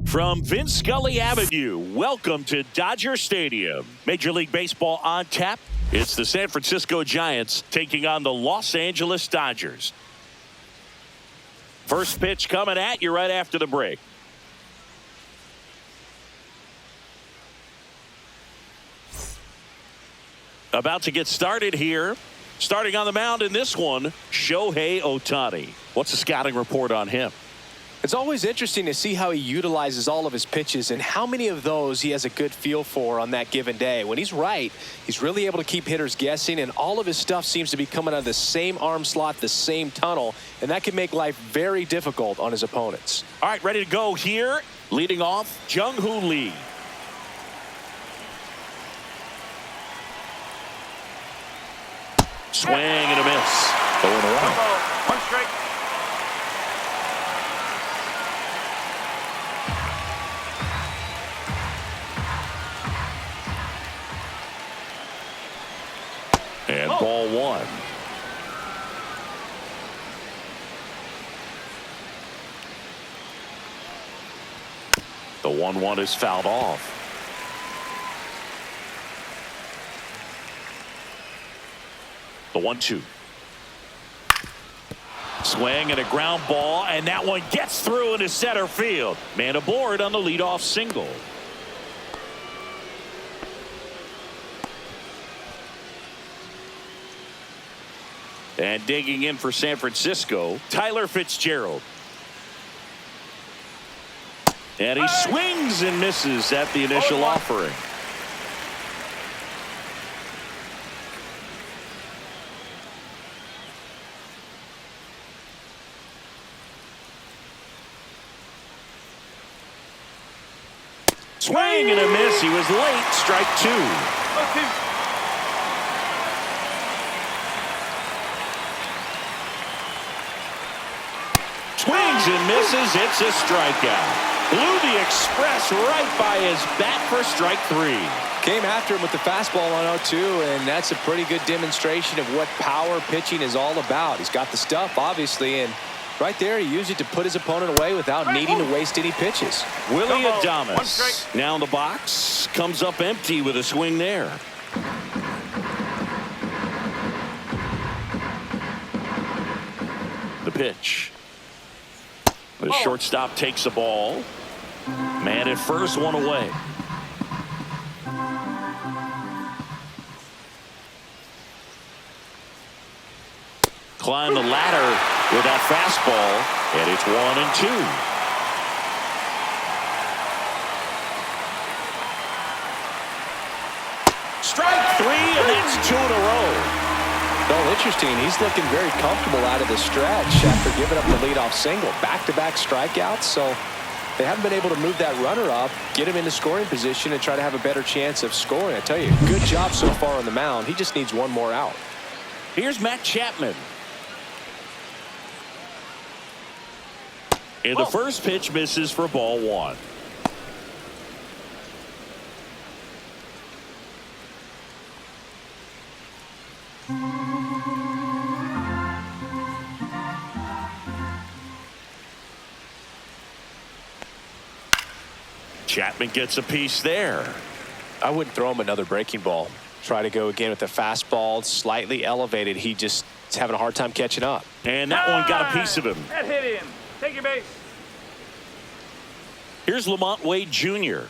From Vince Scully Avenue, welcome to Dodger Stadium. Major League Baseball on tap. It's the San Francisco Giants taking on the Los Angeles Dodgers. First pitch coming at you right after the break. About to get started here. Starting on the mound in this one, Shohei Ohtani. What's the scouting report on him? It's always interesting to see how he utilizes all of his pitches and how many of those he has a good feel for on that given day. When he's right, he's really able to keep hitters guessing, and all of his stuff seems to be coming out of the same arm slot, the same tunnel, and that can make life very difficult on his opponents. All right, ready to go here. Leading off, Jung-Hoo Lee. Swing and a miss. 0-1. 1 strike. And ball one. The 1-1 is fouled off. The 1-2. Swing and a ground ball, and that one gets through into center field. Man aboard on the leadoff single. And digging in for San Francisco, Tyler Fitzgerald. And he swings and misses at the initial offering. Swing and a miss. He was late. Strike two. Swings and misses. It's a strikeout. Blew the express right by his bat for strike three. Came after him with the fastball on 0-2, and that's a pretty good demonstration of what power pitching is all about. He's got the stuff, obviously, and right there he used it to put his opponent away without needing to waste any pitches. Willie Adames now in the box, comes up empty with a swing there. The pitch. The shortstop takes the ball. Man at first, one away. Climb the ladder with that fastball, and it's 1-2. Strike three, and that's 2 in a row. Well, interesting. He's looking very comfortable out of the stretch after giving up the leadoff single. Back-to-back strikeouts, so they haven't been able to move that runner up, get him into scoring position, and try to have a better chance of scoring. I tell you, good job so far on the mound. He just needs one more out. Here's Matt Chapman. And the first pitch misses for ball one. Chapman gets a piece there. I wouldn't throw him another breaking ball. Try to go again with the fastball, slightly elevated. He just is having a hard time catching up. And that one got a piece of him. That hit him. Take your base. Here's Lamont Wade Jr.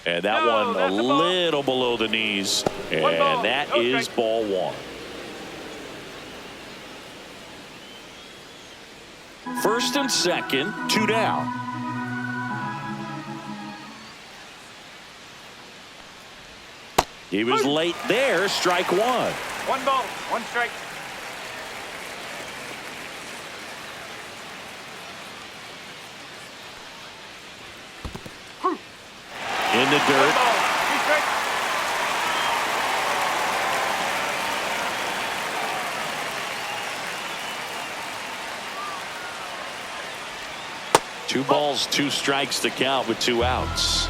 And that one a little below the knees. And that is ball one. First and second, 2 down. He was late there. Strike one. 1 ball, 1 strike. In the dirt. 1 ball, 2 strikes. Two balls, 2 strikes to count with 2 outs.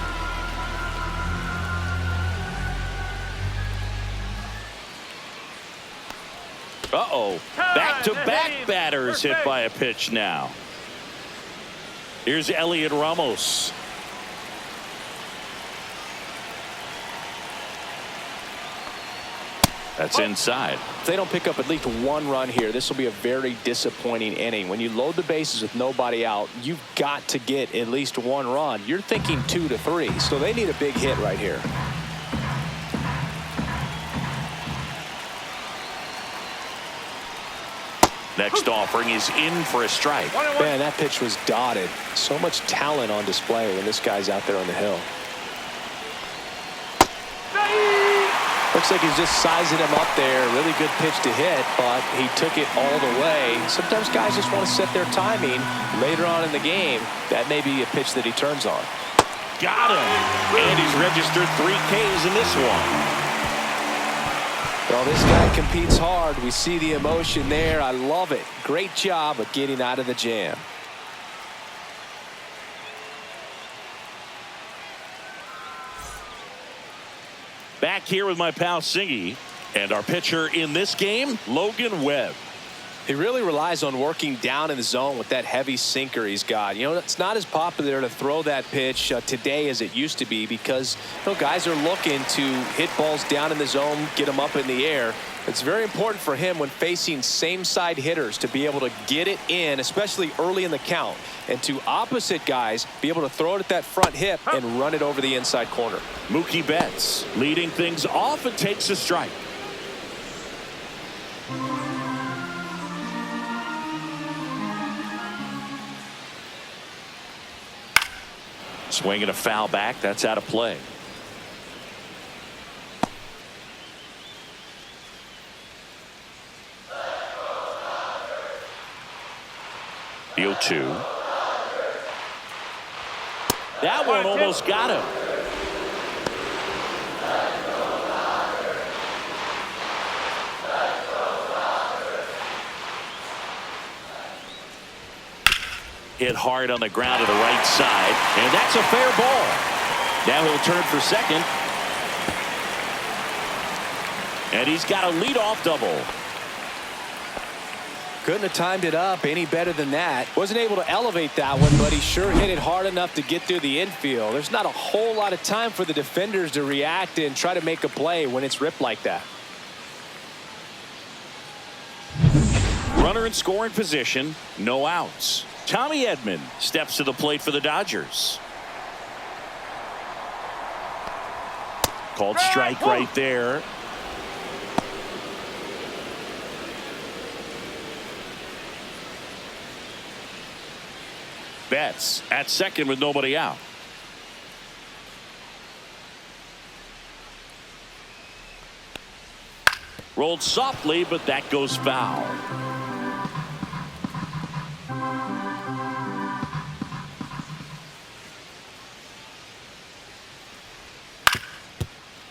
Uh-oh. Back-to-back batters hit by a pitch now. Here's Elliot Ramos. That's inside. If they don't pick up at least one run here, this will be a very disappointing inning. When you load the bases with nobody out, you've got to get at least one run. You're thinking 2 to 3, so they need a big hit right here. Next offering is in for a strike. Man, that pitch was dotted. So much talent on display when this guy's out there on the hill. Looks like he's just sizing him up there. Really good pitch to hit, but he took it all the way. Sometimes guys just want to set their timing later on in the game. That may be a pitch that he turns on. Got him. And he's registered 3 Ks in this one. Well, this guy competes hard. We see the emotion there. I love it. Great job of getting out of the jam. Back here with my pal Singy, and our pitcher in this game, Logan Webb. He really relies on working down in the zone with that heavy sinker he's got. You know, it's not as popular to throw that pitch today as it used to be because, you know, guys are looking to hit balls down in the zone, get them up in the air. It's very important for him when facing same side hitters to be able to get it in, especially early in the count, and to opposite guys be able to throw it at that front hip and run it over the inside corner. Mookie Betts leading things off and takes a strike. Swinging a foul back. That's out of play. The 0-2. That one almost got him. Hit hard on the ground to the right side, and that's a fair ball. Now he'll turn for second. And he's got a leadoff double. Couldn't have timed it up any better than that. Wasn't able to elevate that one, but he sure hit it hard enough to get through the infield. There's not a whole lot of time for the defenders to react and try to make a play when it's ripped like that. Runner in scoring position, no outs. Tommy Edman steps to the plate for the Dodgers. Called strike right there. Betts at second with nobody out. Rolled softly, but that goes foul.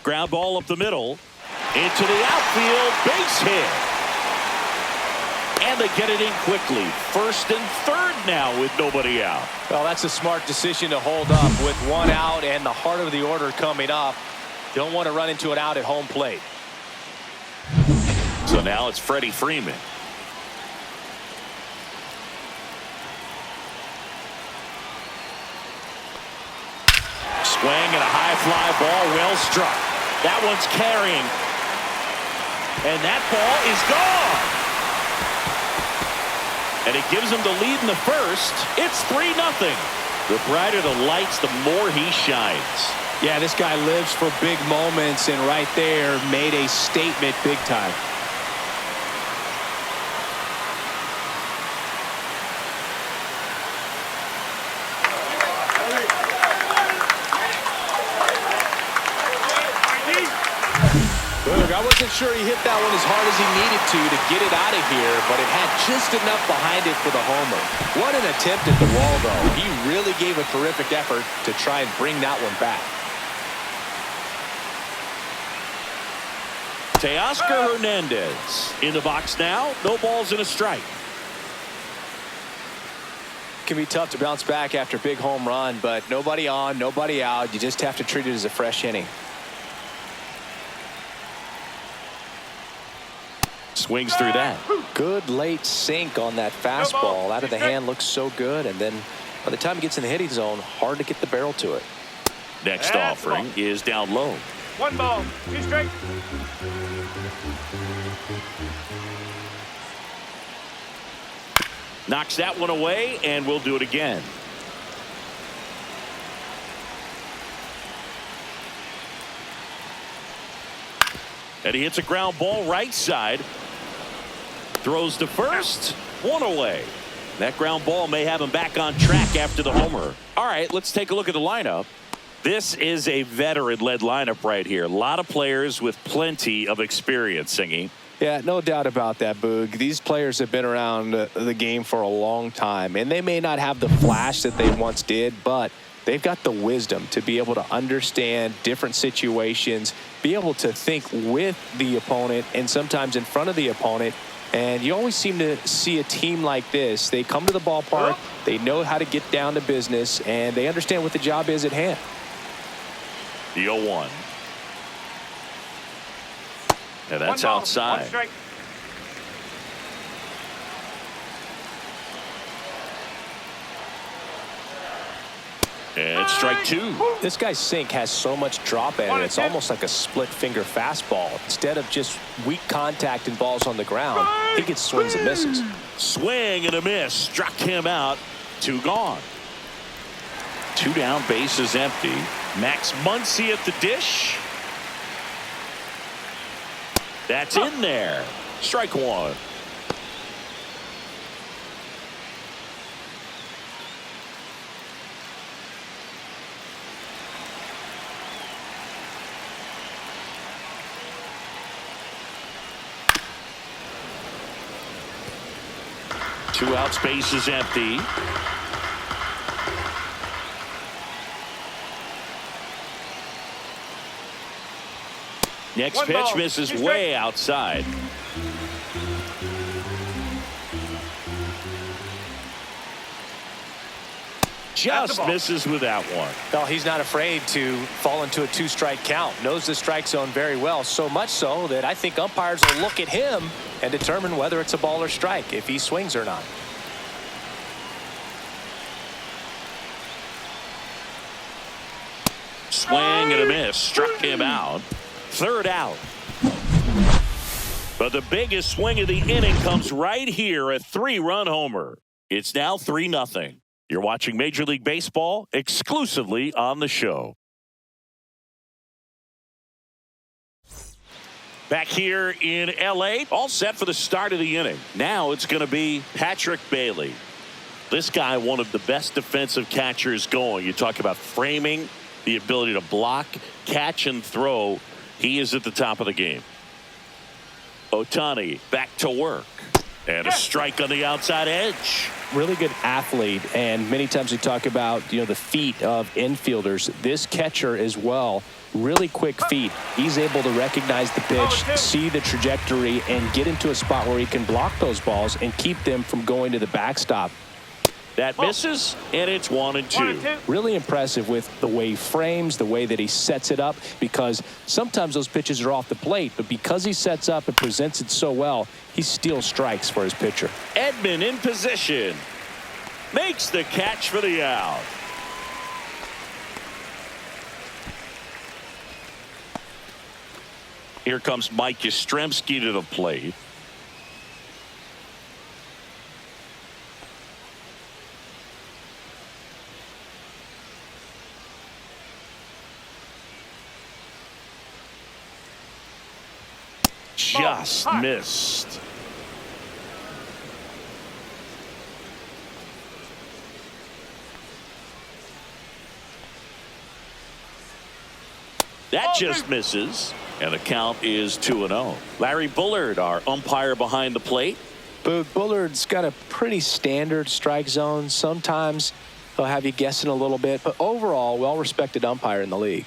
Ground ball up the middle. Into the outfield. Base hit. And they get it in quickly. First and third now with nobody out. Well, that's a smart decision to hold up with one out and the heart of the order coming up. Don't want to run into an out at home plate. So now it's Freddie Freeman. Swing and a high fly ball, well struck. That one's carrying. And that ball is gone. And it gives him the lead in the first. It's 3-0. The brighter the lights, the more he shines. Yeah, this guy lives for big moments, and right there made a statement big time. Look, I wasn't sure he hit that one as hard as he needed to get it out of here, but it had just enough behind it for the homer. What an attempt at the wall, though. He really gave a terrific effort to try and bring that one back. Teoscar Hernandez in the box now. No balls and a strike. Can be tough to bounce back after a big home run, but nobody on, nobody out. You just have to treat it as a fresh inning. Swings through that. Good late sink on that fastball. Out of the hand, looks so good. And then by the time it gets in the hitting zone, hard to get the barrel to it. Next offering is down low. 1 ball, 2 strikes. Knocks that one away, and we'll do it again. And he hits a ground ball right side. Throws to first. 1 away. That ground ball may have him back on track after the homer. All right, let's take a look at the lineup. This is a veteran-led lineup right here. A lot of players with plenty of experience, Singy. Yeah, no doubt about that, Boog. These players have been around the game for a long time, and they may not have the flash that they once did, but they've got the wisdom to be able to understand different situations, be able to think with the opponent and sometimes in front of the opponent. And you always seem to see a team like this. They come to the ballpark, they know how to get down to business, and they understand what the job is at hand. The 0-1. And that's 1 ball, outside. 1 strike. And strike 2. This guy's sink has so much drop in it. It's almost like a split finger fastball. Instead of just weak contact and balls on the ground, he gets swings and misses. Swing and a miss. Struck him out. 2 gone. 2 down, bases empty. Max Muncy at the dish. That's in there. Strike 1. Two outs, bases empty. Next 1 pitch ball, misses 2 way strikes. outside. Just misses with that one. Well, he's not afraid to fall into a 2-strike count. Knows the strike zone very well, so much so that I think umpires will look at him and determine whether it's a ball or strike, if he swings or not. Swing and a miss. Struck him out. 3rd out. But the biggest swing of the inning comes right here, a 3-run homer. It's now 3-0. You're watching Major League Baseball exclusively on the show. Back here in L.A., all set for the start of the inning. Now it's going to be Patrick Bailey. This guy, one of the best defensive catchers going. You talk about framing, the ability to block, catch, and throw. He is at the top of the game. Ohtani back to work. And a strike on the outside edge. Really good athlete, and many times we talk about, the feet of infielders. This catcher as well, really quick feet. He's able to recognize the pitch, see the trajectory, and get into a spot where he can block those balls and keep them from going to the backstop. That misses, and it's 1-2. Really impressive with the way he frames, the way that he sets it up, because sometimes those pitches are off the plate, but because he sets up and presents it so well, he still strikes for his pitcher. Edman in position. Makes the catch for the out. Here comes Mike Yastrzemski to the plate. Just missed. That just misses, and the count is 2-0. Larry Bullard, our umpire behind the plate. Bullard's got a pretty standard strike zone. Sometimes he'll have you guessing a little bit, but overall, well-respected umpire in the league.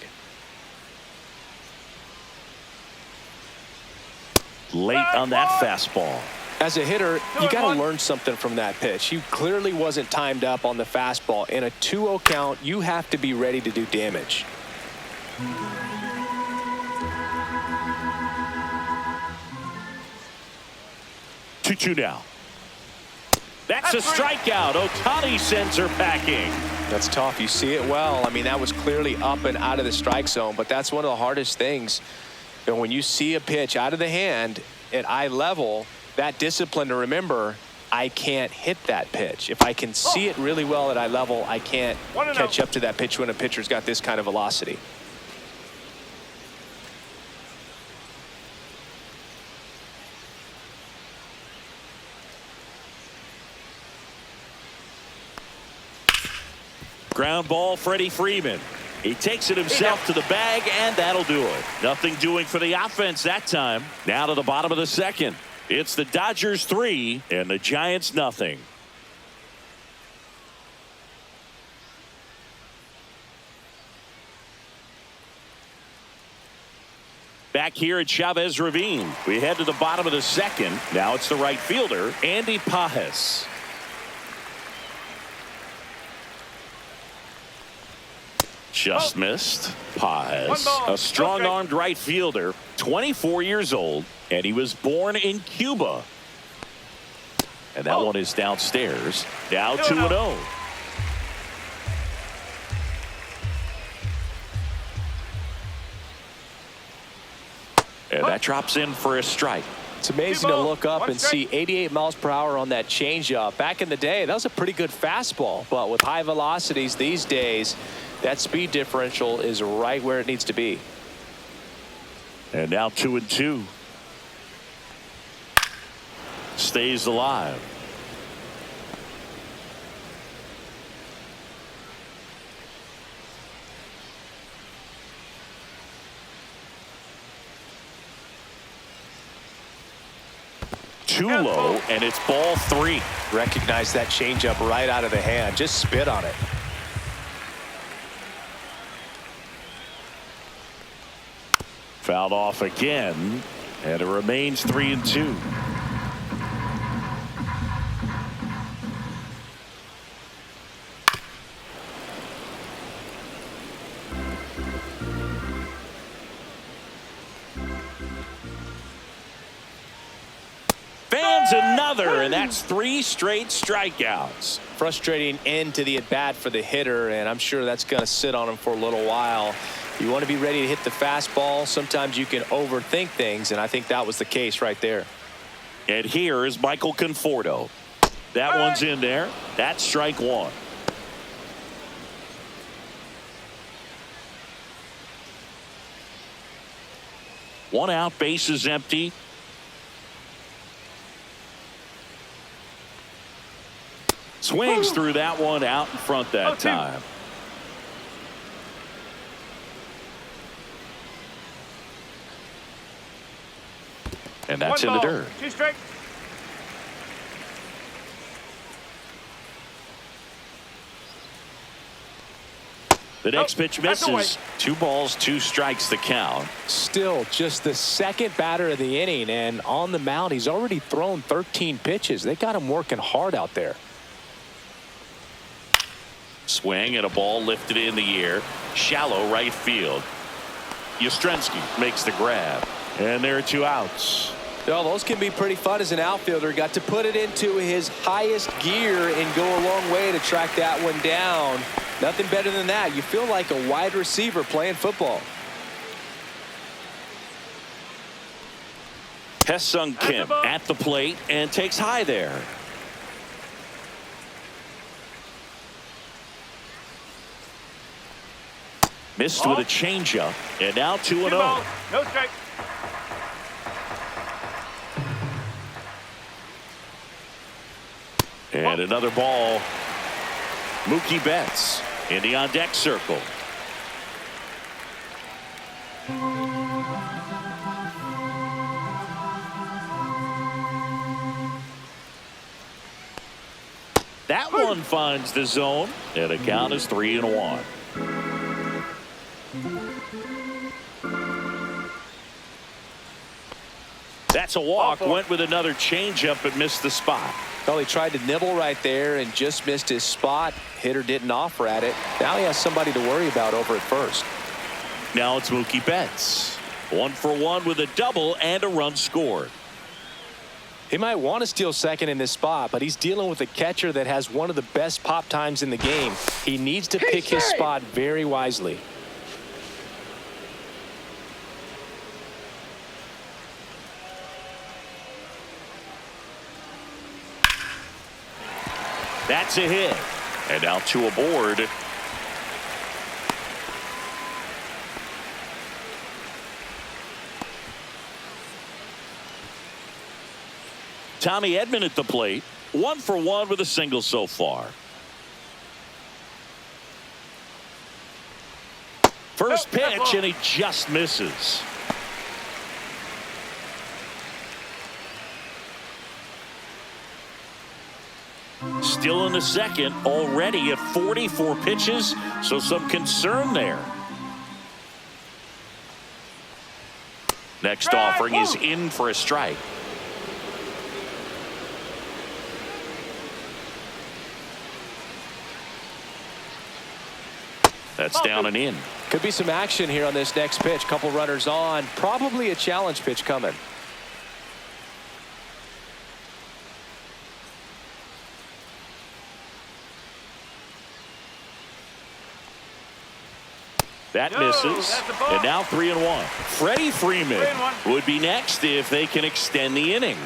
Late on that fastball. As a hitter, you got to learn something from that pitch. He clearly wasn't timed up on the fastball. In a 2-0 count, you have to be ready to do damage. 2-2 now. That's a strikeout. Ohtani sends her packing. That's tough. You see it well. I mean, that was clearly up and out of the strike zone, but that's one of the hardest things. You know, when you see a pitch out of the hand at eye level, that discipline to remember, I can't hit that pitch. If I can see it really well at eye level, I can't catch up to that pitch when a pitcher's got this kind of velocity. Ground ball, Freddie Freeman. He takes it himself to the bag, and that'll do it. Nothing doing for the offense that time. Now to the bottom of the second. It's the Dodgers 3 and the Giants nothing. Back here at Chavez Ravine, we head to the bottom of the second. Now it's the right fielder, Andy Pajes. Just missed. Pajes, a strong-armed right fielder, 24 years old, and he was born in Cuba. And that one is downstairs. Now 2-0. And that drops in for a strike. It's amazing to look up and see 88 miles per hour on that changeup. Back in the day, that was a pretty good fastball, but with high velocities these days, that speed differential is right where it needs to be. And now 2-2. Stays alive. Too low, and it's ball 3. Recognize that changeup right out of the hand. Just spit on it. Fouled off again, and it remains 3-2. Fans another, and that's 3 straight strikeouts. Frustrating end to the at-bat for the hitter, and I'm sure that's going to sit on him for a little while. You want to be ready to hit the fastball. Sometimes you can overthink things, and I think that was the case right there. And here is Michael Conforto. That one's in there. That's strike 1. One out, base is empty. Swings through that one, out in front that time. And that's in the dirt. The next pitch misses. 2 balls, 2 strikes the count. Still just the second batter of the inning, and on the mound he's already thrown 13 pitches. They got him working hard out there. Swing and a ball lifted in the air. Shallow right field. Yastrzemski makes the grab. And there are 2 outs. Well, those can be pretty fun as an outfielder. Got to put it into his highest gear and go a long way to track that one down. Nothing better than that. You feel like a wide receiver playing football. Hesung Kim at the plate and takes high there. Missed with a changeup, and now 2-0. No strike. And another ball. Mookie Betts in the on-deck circle. That one finds the zone, and the count is 3-1. That's a walk. Went with another changeup but missed the spot. Well, he tried to nibble right there and just missed his spot. Hitter didn't offer at it. Now he has somebody to worry about over at first. Now it's Mookie Betts. 1 for 1 with a double and a run scored. He might want to steal second in this spot, but he's dealing with a catcher that has one of the best pop times in the game. He needs to pick his spot very wisely. That's a hit. And now two aboard. Tommy Edman at the plate. 1 for 1 with a single so far. First pitch, and he just misses. Still in the second, already at 44 pitches, so some concern there. Next offering is in for a strike. That's down and in. Could be some action here on this next pitch. Couple runners on. Probably a challenge pitch coming. That misses. And now 3-1. Freddie Freeman would be next if they can extend the inning.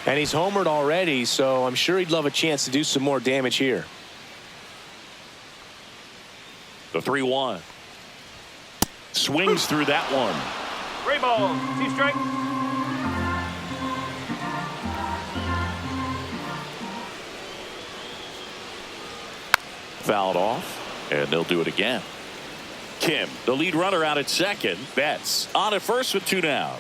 And he's homered already, so I'm sure he'd love a chance to do some more damage here. The 3-1. Swings through that one. 3 balls, 2 strikes. Fouled off, and they'll do it again. Kim, the lead runner out at second. Betts on at first with 2 down.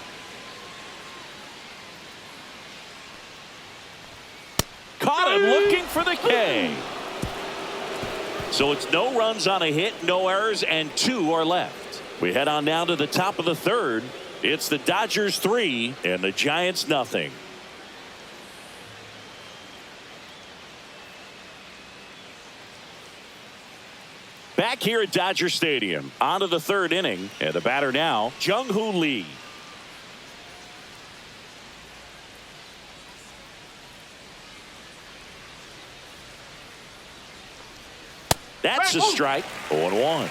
Caught him looking for the K. So it's no runs on a hit, no errors, and 2 are left. We head on down to the top of the third. It's the Dodgers 3 and the Giants nothing. Back here at Dodger Stadium, on to the third inning, and the batter now, Jung-Hoo Lee. That's a strike. 0-1.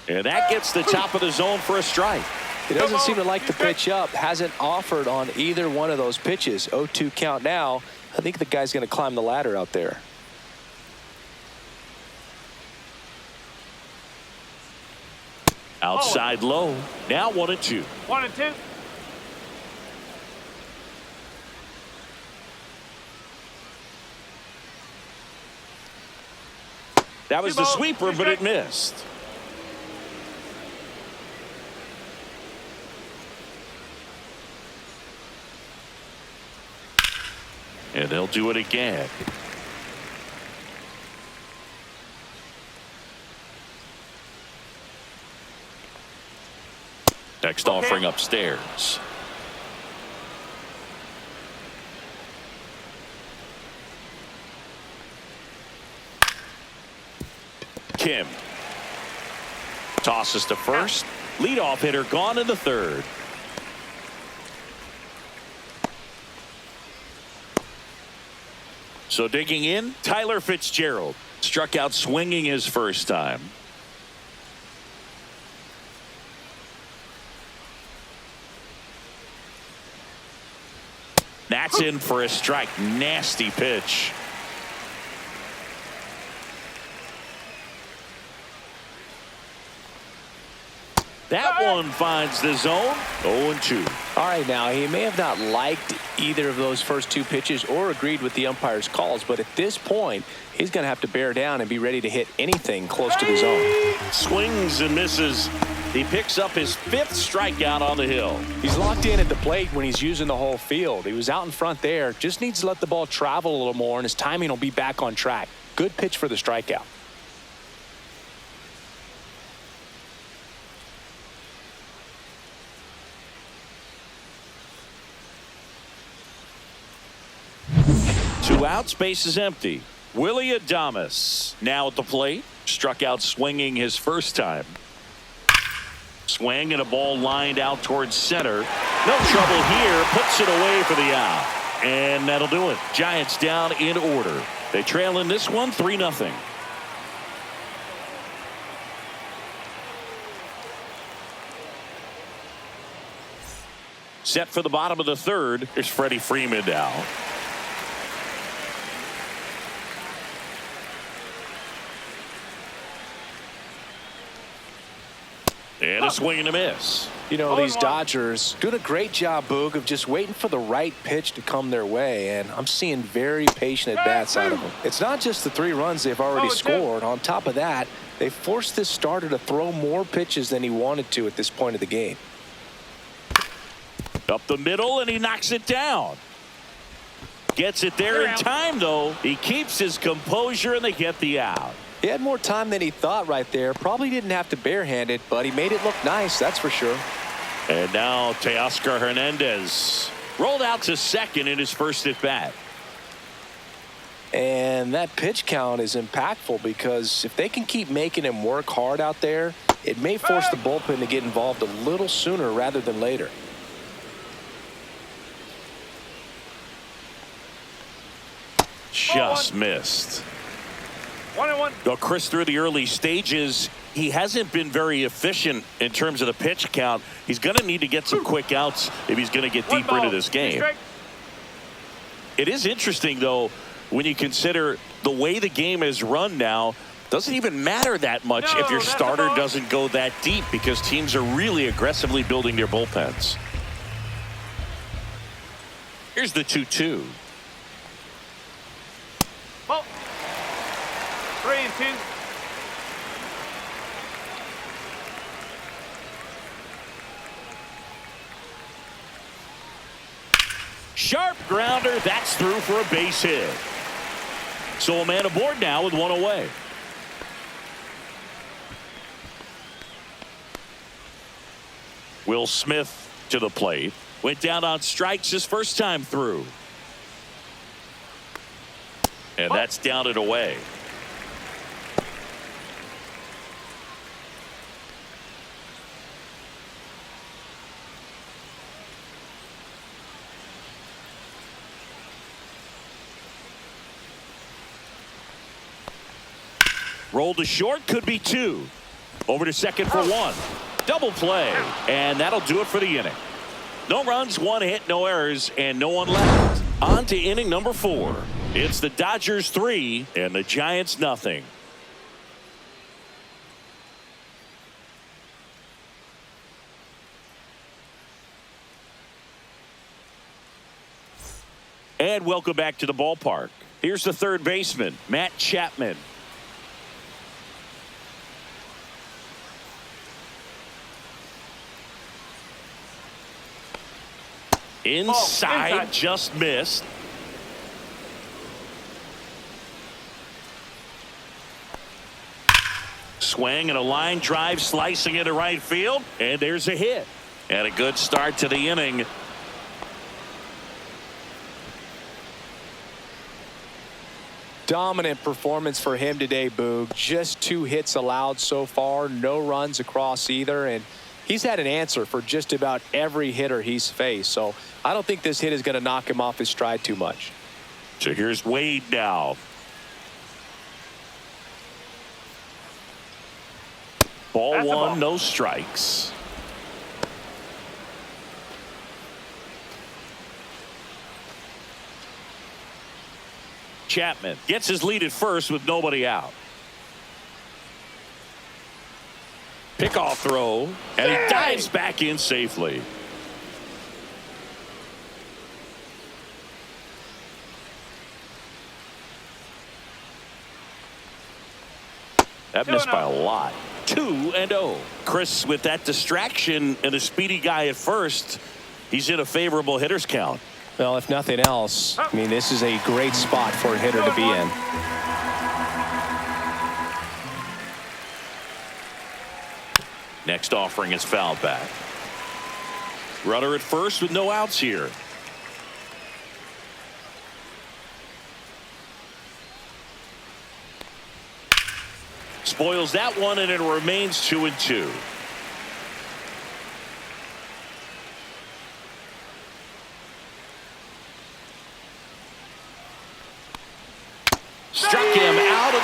And that gets the top of the zone for a strike. He doesn't seem to like the pitch up. Hasn't offered on either one of those pitches. 0-2 count now. I think the guy's going to climb the ladder out there. Outside low. Now 1-2. 1-2. That was the sweeper, but it missed. And they'll do it again. Next offering upstairs. Kim tosses to first. Leadoff hitter gone in the third. So digging in, Tyler Fitzgerald struck out swinging his first time. That's in for a strike. Nasty pitch. That one finds the zone. 0-2. All right, now he may have not liked either of those first 2 pitches or agreed with the umpire's calls, but at this point he's going to have to bear down and be ready to hit anything close to the zone. Swings and misses. He picks up his 5th strikeout on the hill. He's locked in at the plate when he's using the whole field. He was out in front there. Just needs to let the ball travel a little more, and his timing will be back on track. Good pitch for the strikeout. Two outs, base is empty. Willie Adames now at the plate. Struck out swinging his first time. Swing and a ball lined out towards center. No trouble here. Puts it away for the out. And that'll do it. Giants down in order. They trail in this one 3-0. Set for the bottom of the third. Here's Freddie Freeman now. And a swing and a miss. You know, these Dodgers doing a great job, Boog, of just waiting for the right pitch to come their way, and I'm seeing very patient at-bats out of them. It's not just the 3 runs they've already scored. On top of that, they forced this starter to throw more pitches than he wanted to at this point of the game. Up the middle, and he knocks it down. Gets it there in time, though. He keeps his composure, and they get the out. He had more time than he thought right there. Probably didn't have to barehand it, but he made it look nice, that's for sure. And now Teoscar Hernandez rolled out to second in his first at bat. And that pitch count is impactful because if they can keep making him work hard out there, it may force the bullpen to get involved a little sooner rather than later. Just missed. 1-1. Though Chris, through the early stages, he hasn't been very efficient in terms of the pitch count. He's going to need to get some quick outs if he's going to get deeper into this game. It is interesting, though, when you consider the way the game is run now. Doesn't even matter that much if your starter doesn't go that deep because teams are really aggressively building their bullpens. Here's the 2-2. Ball. 3-2. Sharp grounder. That's through for a base hit. So a man aboard now with 1 away. Will Smith to the plate. Went down on strikes his first time through. And that's down and away. Roll to short, could be 2. Over to second for 1. Double play, and that'll do it for the inning. No runs, 1 hit, no errors, and no one left. On to inning number 4. It's the Dodgers 3 and the Giants nothing. And welcome back to the ballpark. Here's the third baseman, Matt Chapman. Inside, just missed. Swing and a line drive slicing into right field, and there's a hit. And a good start to the inning. Dominant performance for him today, Boog. Just 2 hits allowed so far, no runs across either, and he's had an answer for just about every hitter he's faced. So I don't think this hit is going to knock him off his stride too much. So here's Wade now. Ball 1, no strikes. Chapman gets his lead at first with nobody out. Pickoff throw, and he dives back in safely. That missed by a lot. 2-0. Chris, with that distraction and a speedy guy at first, he's in a favorable hitter's count. Well, if nothing else, I mean, this is a great spot for a hitter to be in. Next offering is fouled back. Runner at first with no outs here. Spoils that one, and it remains 2-2.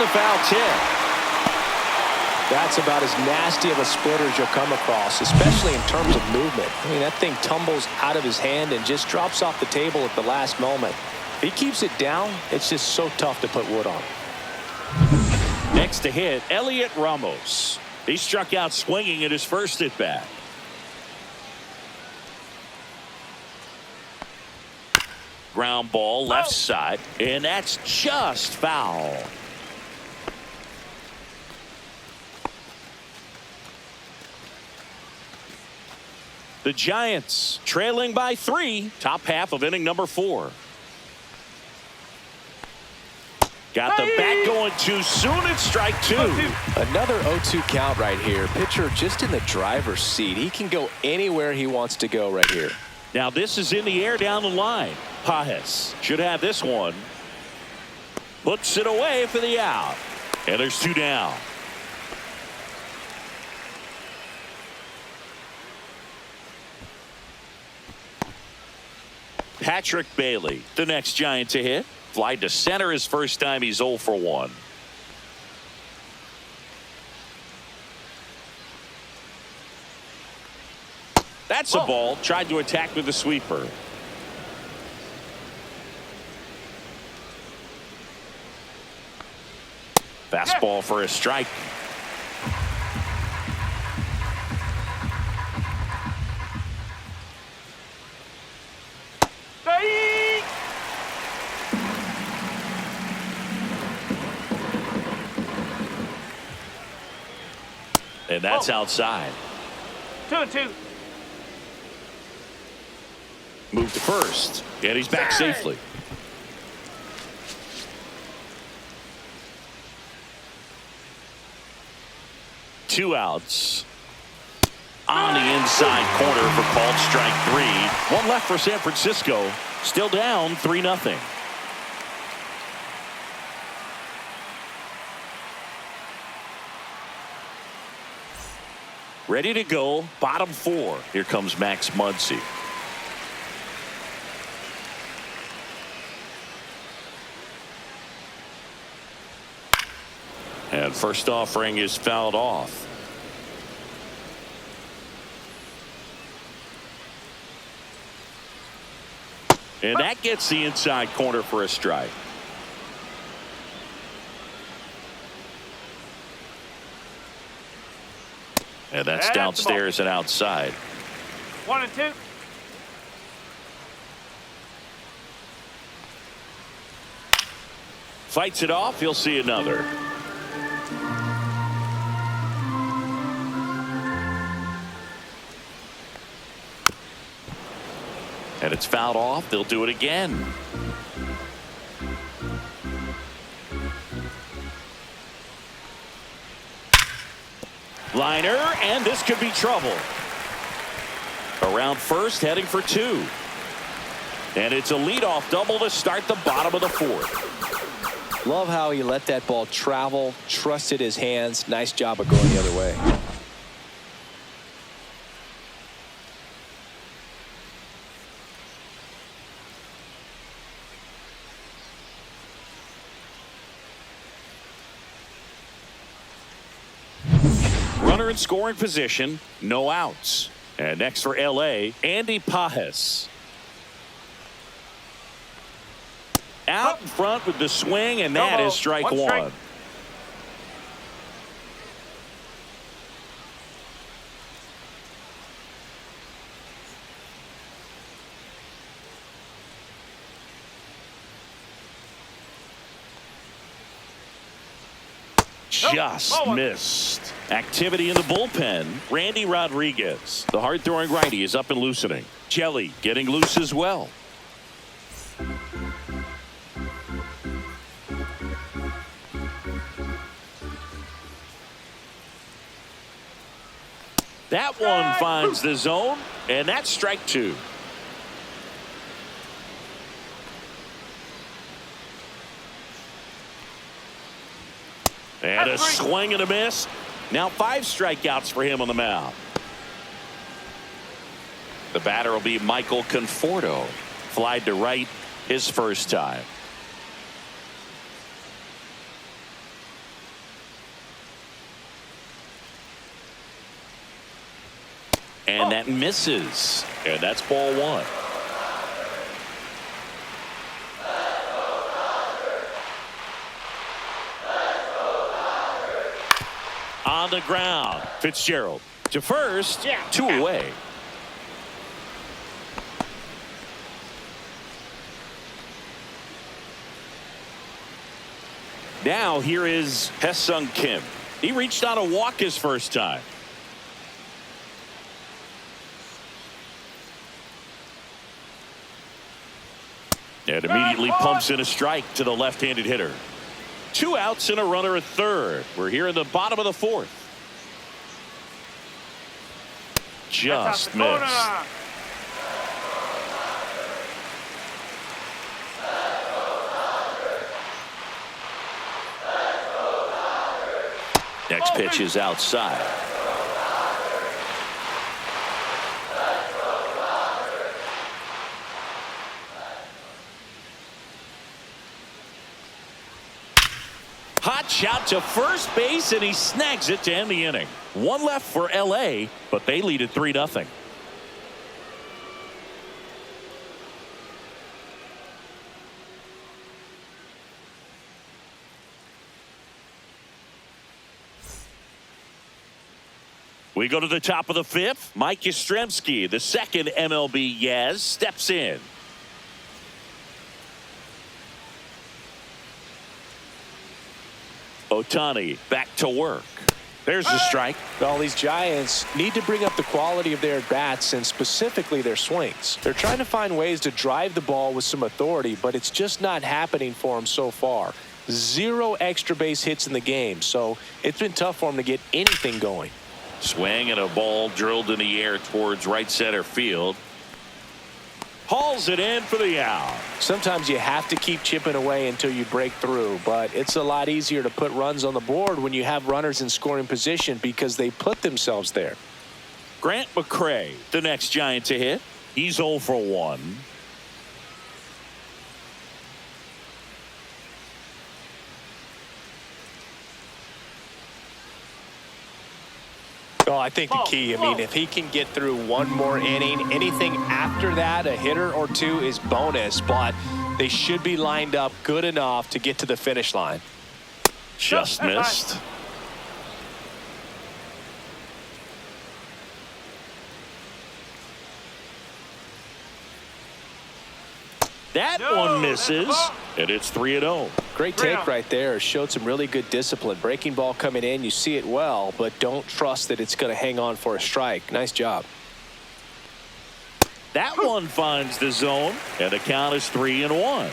the foul tip. That's about as nasty of a splitter as you'll come across, especially in terms of movement. I mean, that thing tumbles out of his hand and just drops off the table at the last moment. If he keeps it down, it's just so tough to put wood on. Next to hit, Elliot Ramos. He struck out swinging in his first at bat. Ground ball left side, and that's just foul. The Giants trailing by 3, top half of inning number 4. Got the bat going too soon. It's strike 2. Another 0-2 count right here. Pitcher just in the driver's seat. He can go anywhere he wants to go right here. Now this is in the air down the line. Pajes should have this one. Puts it away for the out. And there's 2 down. Patrick Bailey, the next Giant to hit. Fly to center his first time. He's 0 for 1. That's a ball. Tried to attack with the sweeper. Fastball for a strike. And that's outside. 2-2. Move to first, and he's back safely. Two outs. On the inside corner for called strike 3. One left for San Francisco. Still down 3-0. Ready to go, bottom 4. Here comes Max Muncy. And first offering is fouled off. And that gets the inside corner for a strike. And that's downstairs and outside. 1-2. Fights it off. He'll see another. And it's fouled off. They'll do it again. Liner, and this could be trouble. Around first, heading for 2. And it's a leadoff double to start the bottom of the 4th. Love how he let that ball travel, trusted his hands. Nice job of going the other way. Runner in scoring position, no outs. And next for LA, Andy Pajes. Out in front with the swing, and that is strike 1. Just missed. Activity in the bullpen. Randy Rodriguez, the hard-throwing righty, is up and loosening. Jelly getting loose as well. That one finds the zone, and that's strike 2. And a swing and a miss. Now 5 strikeouts for him on the mound. The batter will be Michael Conforto. Flied to right his first time. And that misses. And that's ball one. On the ground. Fitzgerald to first. Two away. Now here is Haesung Kim. He reached on a walk his first time. And immediately pumps in a strike to the left-handed hitter. 2 outs and a runner at third. We're here in the bottom of the fourth. Just missed. Next pitch is outside. Hot shot to first base, and he snags it to end the inning. One left for LA, but they lead at 3-0. We go to the top of the fifth. Mike Yastrzemski, the second MLB Yaz, steps in. Ohtani back to work. There's the strike. All these Giants need to bring up the quality of their bats and specifically their swings. They're trying to find ways to drive the ball with some authority, but it's just not happening for them so far. 0 extra base hits in the game, so it's been tough for them to get anything going. Swing and a ball drilled in the air towards right center field. Hauls it in for the out. Sometimes you have to keep chipping away until you break through, but it's a lot easier to put runs on the board when you have runners in scoring position because they put themselves there. Grant McCray, the next Giant to hit. He's 0 for 1. Oh, I think the key, I mean, if he can get through one more inning, anything after that, a hitter or two is bonus, but they should be lined up good enough to get to the finish line. Just missed. That one misses, and it's 3-0. Great take right there. Showed some really good discipline. Breaking ball coming in, you see it well, but don't trust that it's going to hang on for a strike. Nice job. That one finds the zone, and the count is 3-1.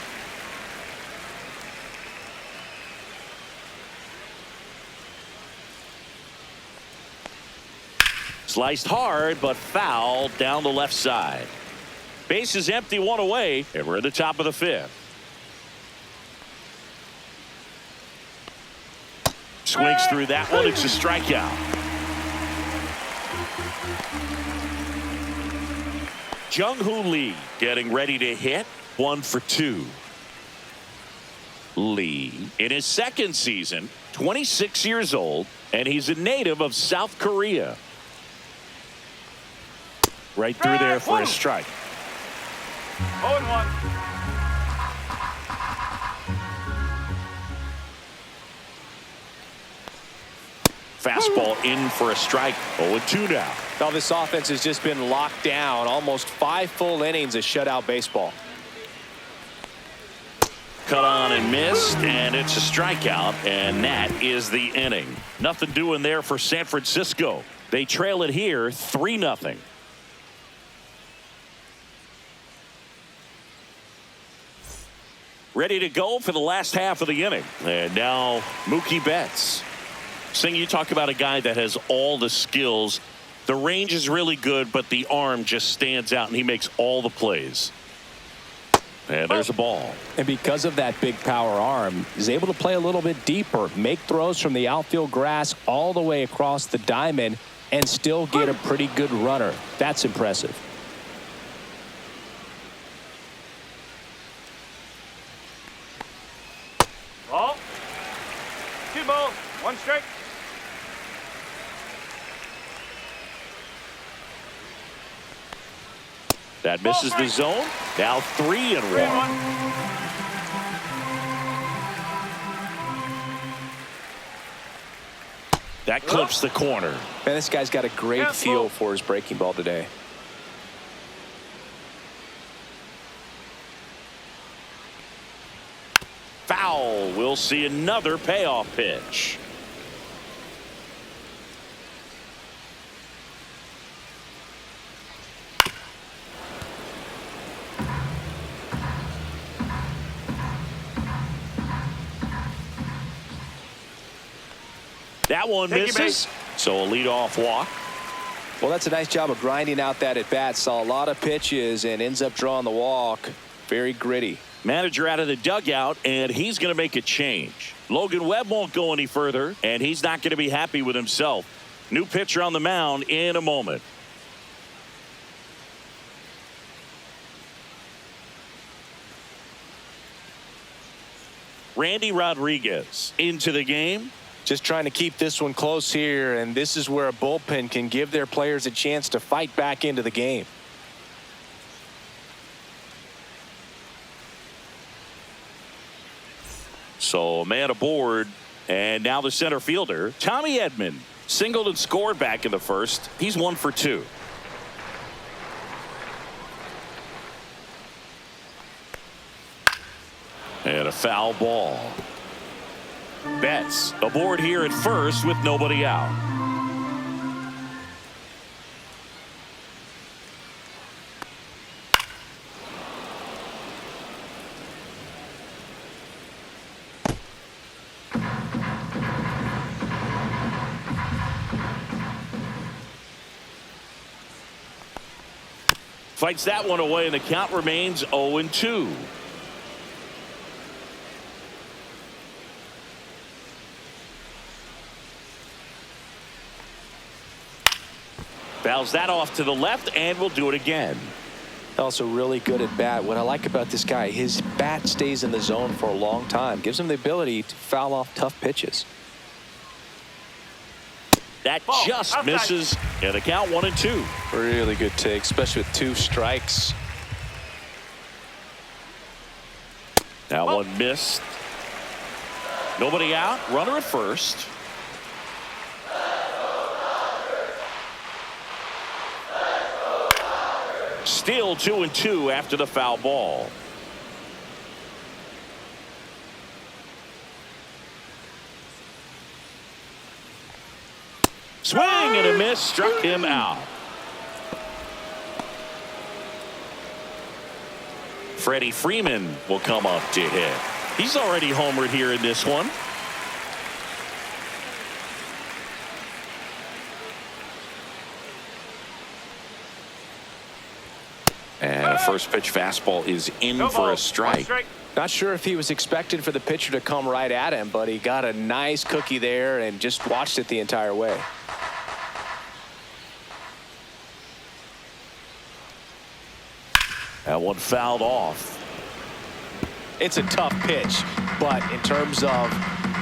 Sliced hard, but foul down the left side. Base is empty, 1 away, and we're at the top of the fifth. Swings through that one. It's a strikeout. Jung-Hoo Lee getting ready to hit. 1 for 2. Lee in his second season, 26 years old, and he's a native of South Korea. Right through there for a strike. 0-1. Fastball in for a strike. 0-2 now. Now this offense has just been locked down. Almost 5 full innings of shutout baseball. Cut on and missed, and it's a strikeout, and that is the inning. Nothing doing there for San Francisco. They trail it here 3-0. Ready to go for the last half of the inning. And now Mookie Betts. Sing, you talk about a guy that has all the skills. The range is really good, but the arm just stands out, and he makes all the plays. And there's a ball. And because of that big power arm, he's able to play a little bit deeper, make throws from the outfield grass all the way across the diamond, and still get a pretty good runner. That's impressive. Ball. 2 balls, 1 strike. That misses the zone. Now 3-1. That clips the corner. Man, this guy's got a great feel for his breaking ball today. Foul. We'll see another payoff pitch. That one misses, so a leadoff walk. Well, that's a nice job of grinding out that at bat. Saw a lot of pitches and ends up drawing the walk. Very gritty. Manager out of the dugout, and he's going to make a change. Logan Webb won't go any further, and he's not going to be happy with himself. New pitcher on the mound in a moment. Randy Rodriguez into the game. Just trying to keep this one close here, and this is where a bullpen can give their players a chance to fight back into the game. So a man aboard, and now the center fielder, Tommy Edman, singled and scored back in the first. He's 1 for 2. And a foul ball. Betts aboard here at first with nobody out. Fights that one away, and the count remains 0-2. Fouls that off to the left, and we'll do it again. Also really good at bat. What I like about this guy, his bat stays in the zone for a long time. Gives him the ability to foul off tough pitches. That just misses, and the count 1-2. Really good take, especially with 2 strikes. That one missed. Nobody out. Runner at first. Still 2-2 after the foul ball. Swing and a miss, struck him out. Freddie Freeman will come up to hit. He's already homered here in this one. And a first pitch fastball is in for a strike. Not sure if he was expecting for the pitcher to come right at him, but he got a nice cookie there and just watched it the entire way. That one fouled off. It's a tough pitch, but in terms of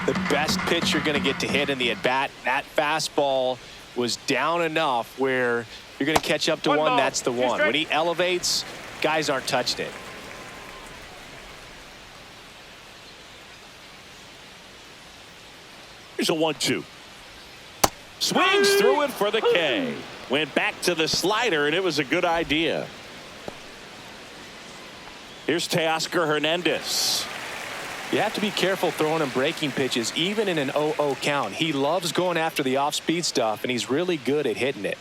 the best pitch you're going to get to hit in the at-bat, that fastball was down enough where you're going to catch up to one, that's the one. When he elevates, guys aren't touching it. Here's a 1-2. Swings through it for the K. Went back to the slider, and it was a good idea. Here's Teoscar Hernandez. You have to be careful throwing him breaking pitches, even in an 0-0 count. He loves going after the off-speed stuff, and he's really good at hitting it.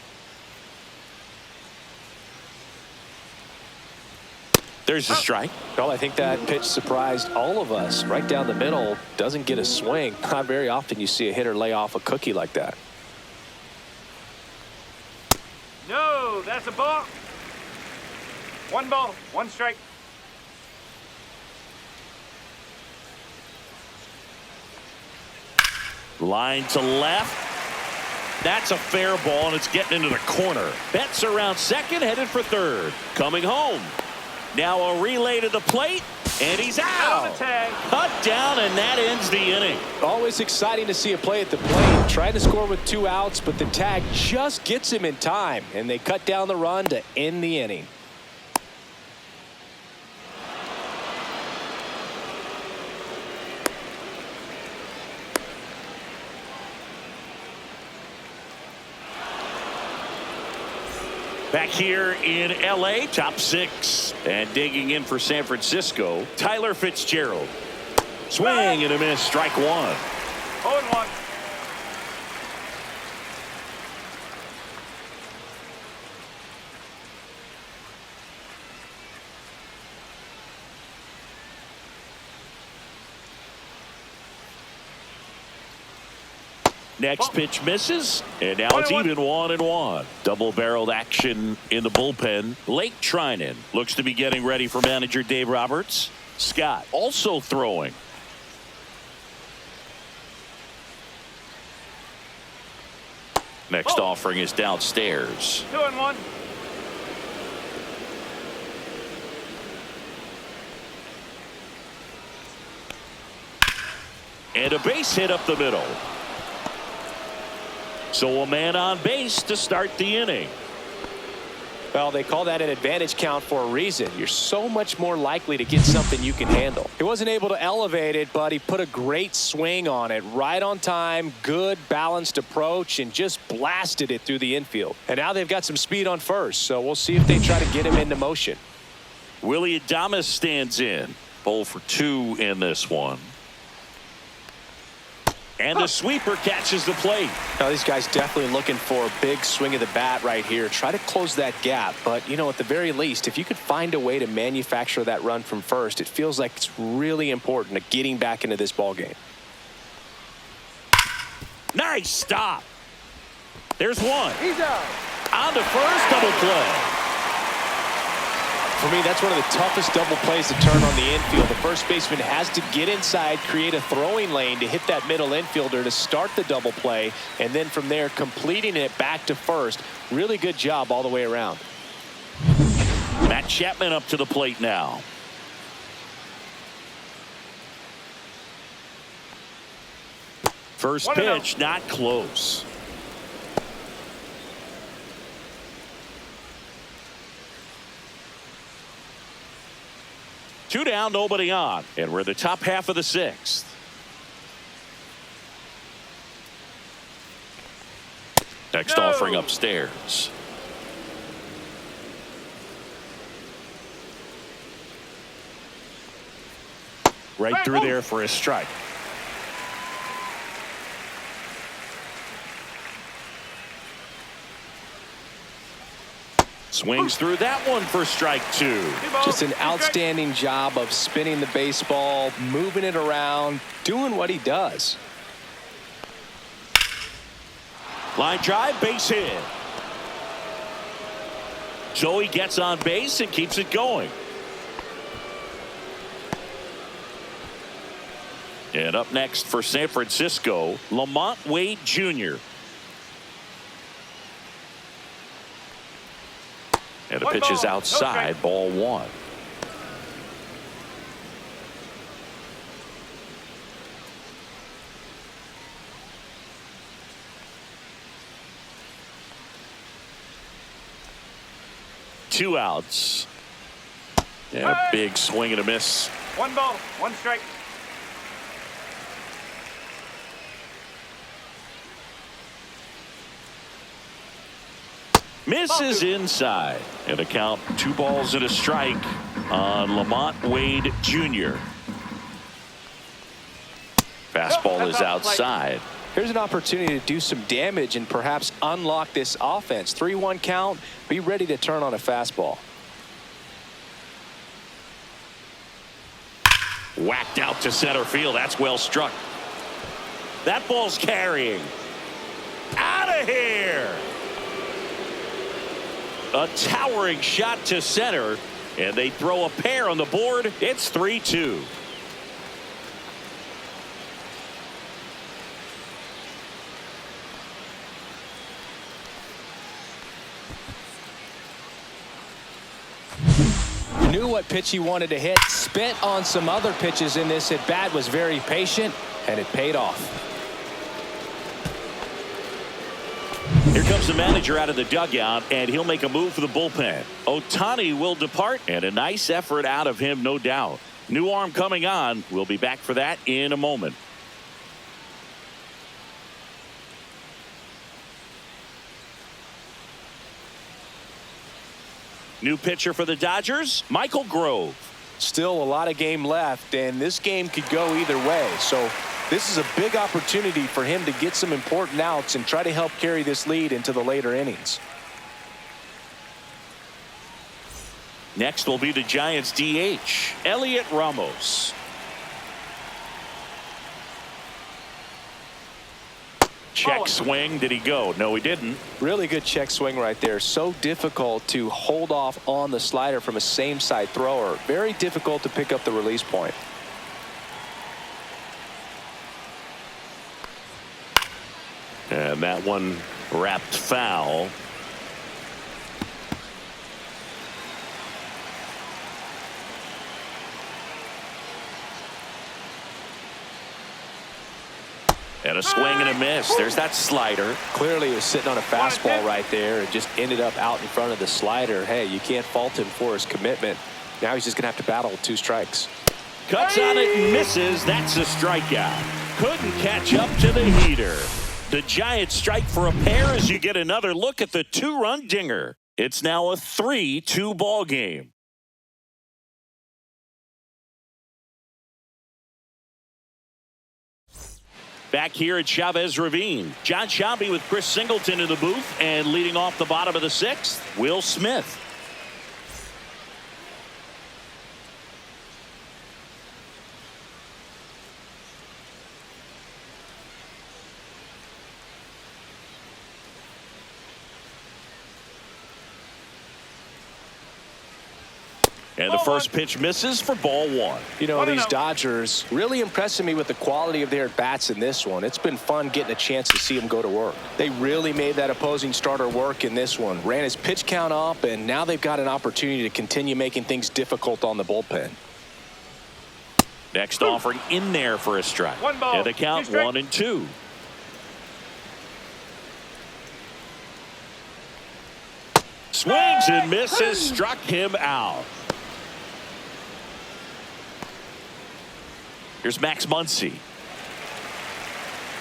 There's a strike. Well, I think that pitch surprised all of us. Right down the middle, doesn't get a swing. Not very often you see a hitter lay off a cookie like that. No, that's a ball. 1 ball, 1 strike. Line to left. That's a fair ball, and it's getting into the corner. Betts around second, headed for third. Coming home. Now a relay to the plate, and he's out. Cut down, and that ends the inning. Always exciting to see a play at the plate. Tried to score with 2 outs, but the tag just gets him in time, and they cut down the run to end the inning. Back here in L.A., top 6. And digging in for San Francisco, Tyler Fitzgerald. Swing and a miss, strike 1. 0-1. Next pitch misses, and now it's even 1-1. Double-barreled action in the bullpen. Blake Trinan looks to be getting ready for manager Dave Roberts. Scott also throwing. Next offering is downstairs. 2-1. And a base hit up the middle. So a man on base to start the inning. Well, they call that an advantage count for a reason. You're so much more likely to get something you can handle. He wasn't able to elevate it, but he put a great swing on it. Right on time, good balanced approach, and just blasted it through the infield. And now they've got some speed on first, so we'll see if they try to get him into motion. Willie Adames stands in. 0 for 2 in this one. And the sweeper catches the plate. Now these guys definitely looking for a big swing of the bat right here. Try to close that gap. But, you know, at the very least, if you could find a way to manufacture that run from first, it feels like it's really important to getting back into this ball game. Nice stop. There's one. He's out. On to first, double play. For me, that's one of the toughest double plays to turn on the infield. The first baseman has to get inside, create a throwing lane to hit that middle infielder to start the double play, and then from there, completing it back to first. Really good job all the way around. Matt Chapman up to the plate now. First pitch, not close. Two down, nobody on, and we're in the top half of the 6th. Next offering upstairs. Right through there for a strike. Swings through that one for strike 2. Just an outstanding job of spinning the baseball, moving it around, doing what he does. Line drive, base hit. So he gets on base and keeps it going. And up next for San Francisco, Lamont Wade Jr. And the pitch is outside, ball 1. Two outs. Yeah, big swing and a miss. 1 ball, 1 strike. Misses inside. And a count 2 balls and a strike on Lamont Wade Jr. Fastball is outside. Here's an opportunity to do some damage and perhaps unlock this offense. 3-1 count. Be ready to turn on a fastball. Whacked out to center field. That's well struck. That ball's carrying. Out of here. A towering shot to center, and they throw a pair on the board. It's 3-2. Knew what pitch he wanted to hit, spent on some other pitches in this at bat, was very patient, and it paid off. Here comes the manager out of the dugout, and he'll make a move for the bullpen. Ohtani will depart, and a nice effort out of him, no doubt. New arm coming on. We'll be back for that in a moment. New pitcher for the Dodgers, Michael Grove. Still a lot of game left, and this game could go either way. So this is a big opportunity for him to get some important outs and try to help carry this lead into the later innings. Next will be the Giants DH, Elliot Ramos. Check swing. Did he go? No, he didn't. Really good check swing right there. So difficult to hold off on the slider from a same side thrower. Very difficult to pick up the release point. And that one wrapped foul. And a swing and a miss. There's that slider. Clearly he was sitting on a fastball right there and just ended up out in front of the slider. Hey, you can't fault him for his commitment. Now he's just going to have to battle with 2 strikes. Cuts on it and misses. That's a strikeout. Couldn't catch up to the heater. The Giants strike for a pair as you get another look at the 2-run dinger. It's now a 3-2 ball game. Back here at Chavez Ravine, John Shambi with Chris Singleton in the booth, and leading off the bottom of the 6th, Will Smith. And the first pitch misses for ball 1. You know, these Dodgers really impressing me with the quality of their at-bats in this one. It's been fun getting a chance to see them go to work. They really made that opposing starter work in this one. Ran his pitch count up, and now they've got an opportunity to continue making things difficult on the bullpen. Next offering in there for a strike. 1 ball. And the count 1-2. Swings and misses. Struck him out. Here's Max Muncy.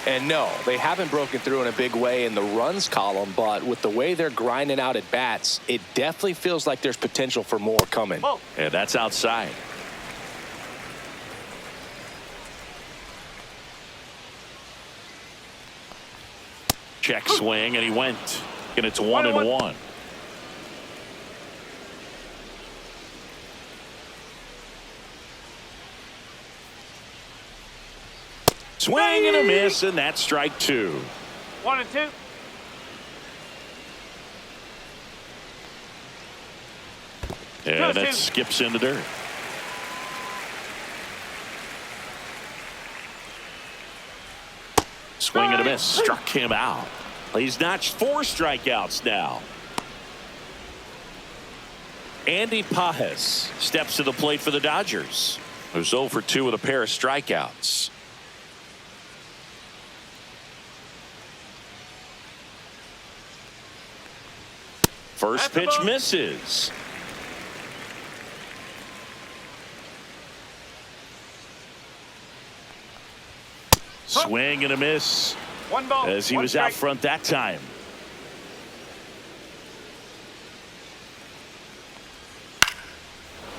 And no, they haven't broken through in a big way in the runs column, but with the way they're grinding out at bats, it definitely feels like there's potential for more coming. And that's outside. Check swing, and he went. And it's 1-1. Swing and a miss, and that's strike 2. 1-2. And that skips in the dirt. Swing and a miss. Struck him out. He's notched 4 strikeouts now. Andy Pajes steps to the plate for the Dodgers, who's 0 for 2 with a pair of strikeouts. First pitch misses. Swing and a miss. 1 ball. As he was out front that time.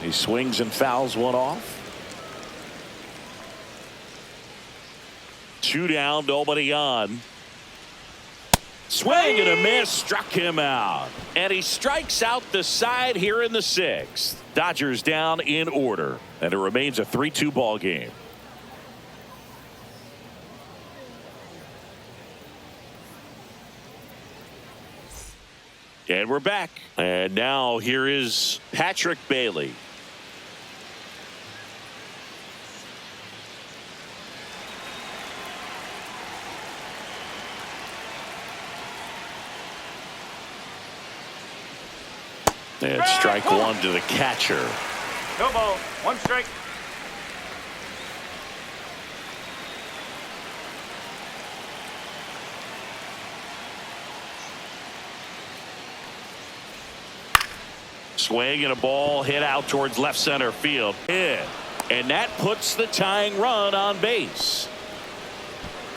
He swings and fouls one off. 2 down, nobody on. Swing and a miss, struck him out. And he strikes out the side here in the 6th. Dodgers down in order. And it remains a 3-2 ball game. And we're back. And now here is Patrick Bailey. And strike 1 to the catcher. No ball. 1 strike. Swing and a ball hit out towards left center field. And that puts the tying run on base.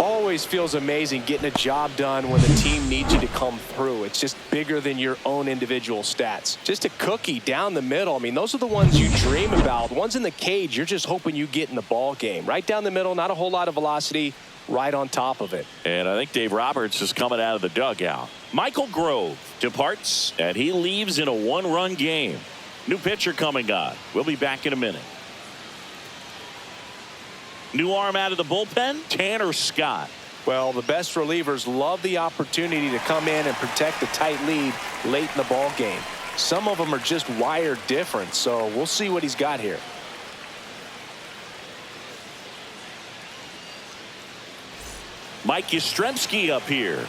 Always always feels amazing getting a job done when the team needs you to come through. It's just bigger than your own individual stats. Just a cookie down the middle. I mean, those are the ones you dream about. The ones in the cage, you're just hoping you get in the ball game. Right down the middle, not a whole lot of velocity, right on top of it. And I think Dave Roberts is coming out of the dugout. Michael Grove departs, and he leaves in a one-run game. New pitcher coming on. We'll be back in a minute. New arm out of the bullpen, Tanner Scott. Well, the best relievers love the opportunity to come in and protect a tight lead late in the ball game. Some of them are just wired different, so we'll see what he's got here. Mike Yastrzemski up here.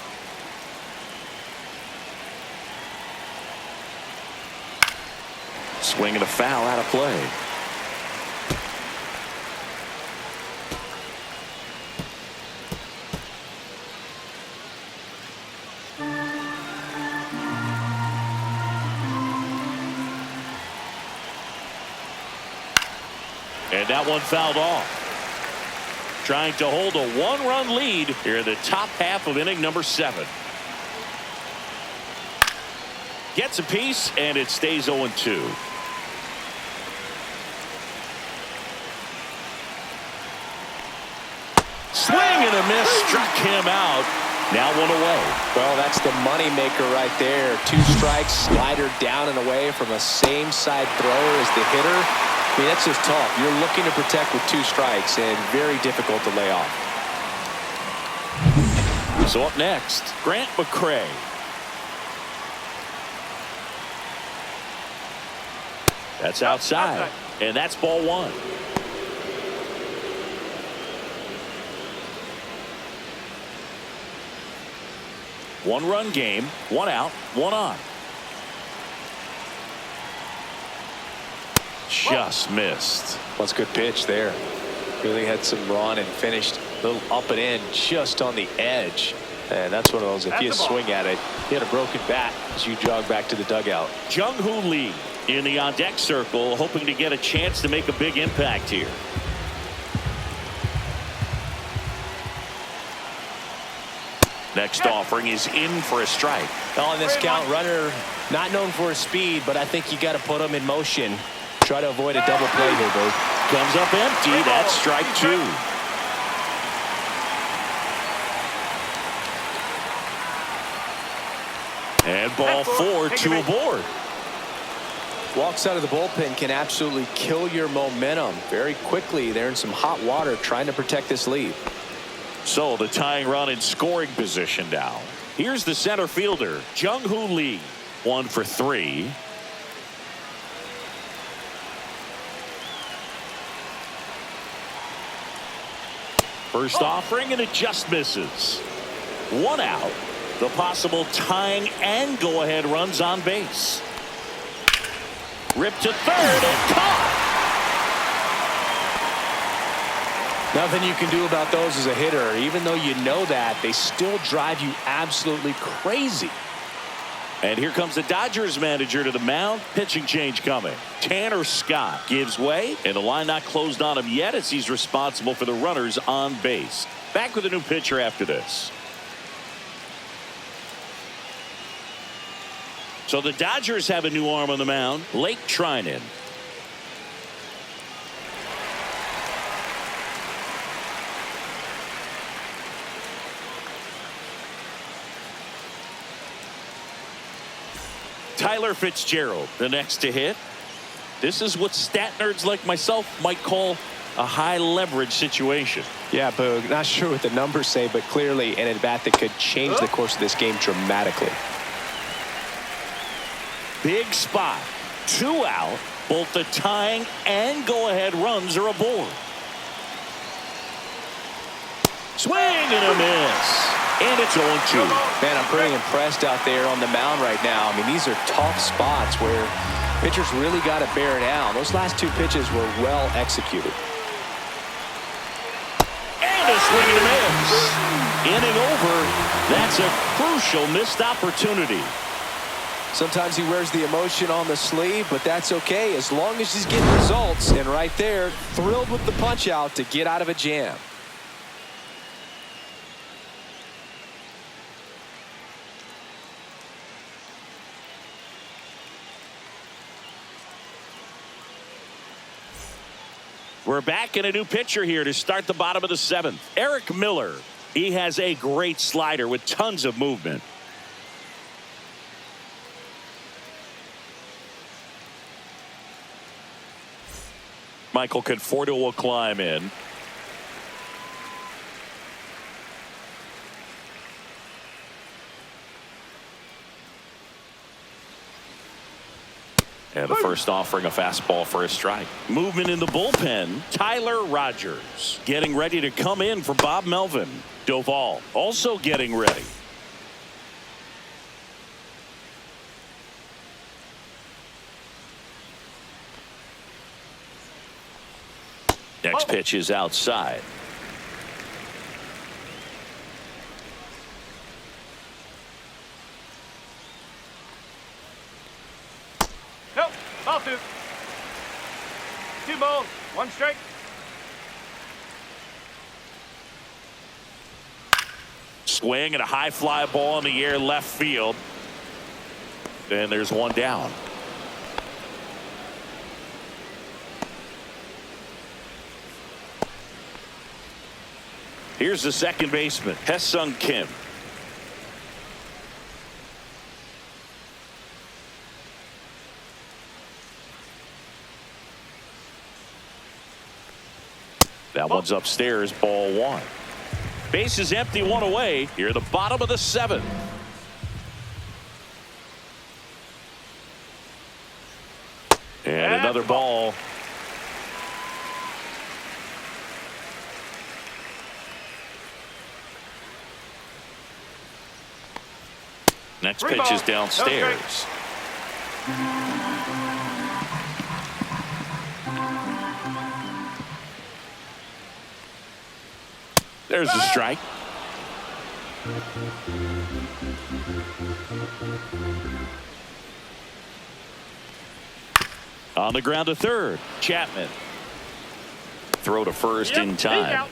Swinging a foul out of play. And that one fouled off. Trying to hold a one-run lead here in the top half of inning number 7. Gets a piece, and it stays 0-2. Swing and a miss, struck him out. Now one away. Well, that's the money maker right there. 2 strikes, slider down and away from a same side thrower as the hitter. I mean, that's just tough. You're looking to protect with 2 strikes and very difficult to lay off. So up next, Grant McCray. That's outside, and that's ball 1. One-run game, 1 out, 1 on. Just missed. Well, it's a good pitch there. Really had some run and finished a little up and in just on the edge. And that's one of those, if you swing at it, you had a broken bat as you jog back to the dugout. Jung-Hoo Lee in the on-deck circle, hoping to get a chance to make a big impact here. Next offering is in for a strike. On this count, runner not known for his speed, but I think you got to put him in motion. Try to avoid a double play here, Boo. Comes up empty. That's strike 2. And ball 4, 2 aboard. Walks out of the bullpen can absolutely kill your momentum very quickly. They're in some hot water trying to protect this lead. So the tying run in scoring position now. Here's the center fielder, Jung-Hoo Lee. 1 for 3. First offering, and it just misses. 1 out. The possible tying and go-ahead runs on base. Ripped to third and caught. Nothing you can do about those as a hitter. Even though you know that, they still drive you absolutely crazy. And here comes the Dodgers manager to the mound. Pitching change coming. Tanner Scott gives way, and the line not closed on him yet as he's responsible for the runners on base. Back with a new pitcher after this. So the Dodgers have a new arm on the mound, Lake Trinan. Tyler Fitzgerald, the next to hit. This is what stat nerds like myself might call a high leverage situation. Yeah, Boog, not sure what the numbers say, but clearly an at-bat that could change the course of this game dramatically. Big spot. 2 out. Both the tying and go-ahead runs are aboard. Swing and a miss. And it's 0-2. Man, I'm pretty impressed out there on the mound right now. I mean, these are tough spots where pitchers really got to bear down. Those last 2 pitches were well executed. And a swing and a miss. Inning over. That's a crucial missed opportunity. Sometimes he wears the emotion on the sleeve, but that's okay as long as he's getting results. And right there, thrilled with the punch out to get out of a jam. We're back in a new pitcher here to start the bottom of the 7th. Eric Miller. He has a great slider with tons of movement. Michael Conforto will climb in. And the first offering a fastball for a strike. Movement in the bullpen. Tyler Rogers getting ready to come in for Bob Melvin. Doval also getting ready. Next pitch is outside. Nope. Ball 2. 2 balls. 1 strike. Swing and a high fly ball in the air left field. And there's one down. Here's the second baseman, Hesung Kim. That one's upstairs, ball 1. Base is empty, 1 away. Here at the bottom of the 7th. And another ball. Next pitch is downstairs. There's a strike. On the ground to third. Chapman. Throw to first in time.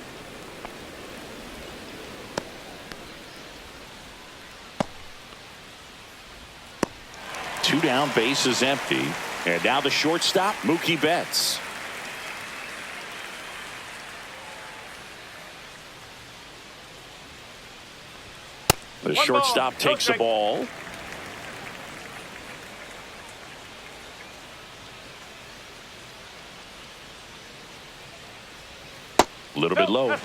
2 down, base is empty. And now the shortstop, Mookie Betts. The shortstop takes the ball. A little bit low.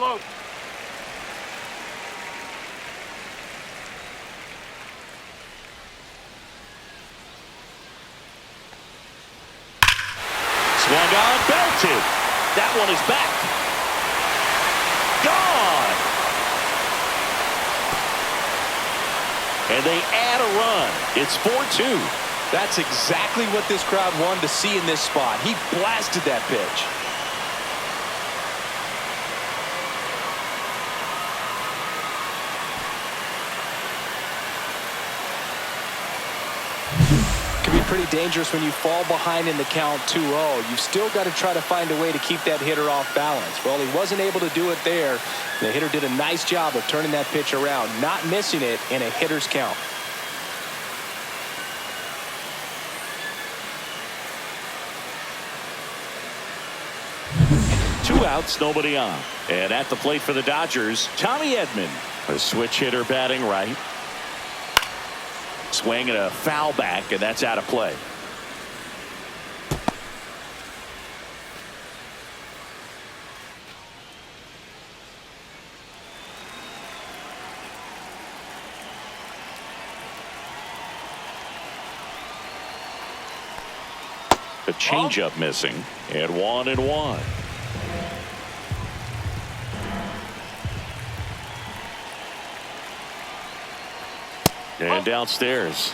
Swung on, belted. That one is back. Gone. And they add a run. It's 4-2. That's exactly what this crowd wanted to see in this spot. He blasted that pitch. Pretty dangerous when you fall behind in the count 2-0. You've still got to try to find a way to keep that hitter off balance. Well, he wasn't able to do it there. The hitter did a nice job of turning that pitch around, not missing it in a hitter's count. Two outs, nobody on. And at the plate for the Dodgers, Tommy Edman, a switch hitter batting right. Swing and a foul back, and that's out of play. A changeup missing, and 1-1. And downstairs.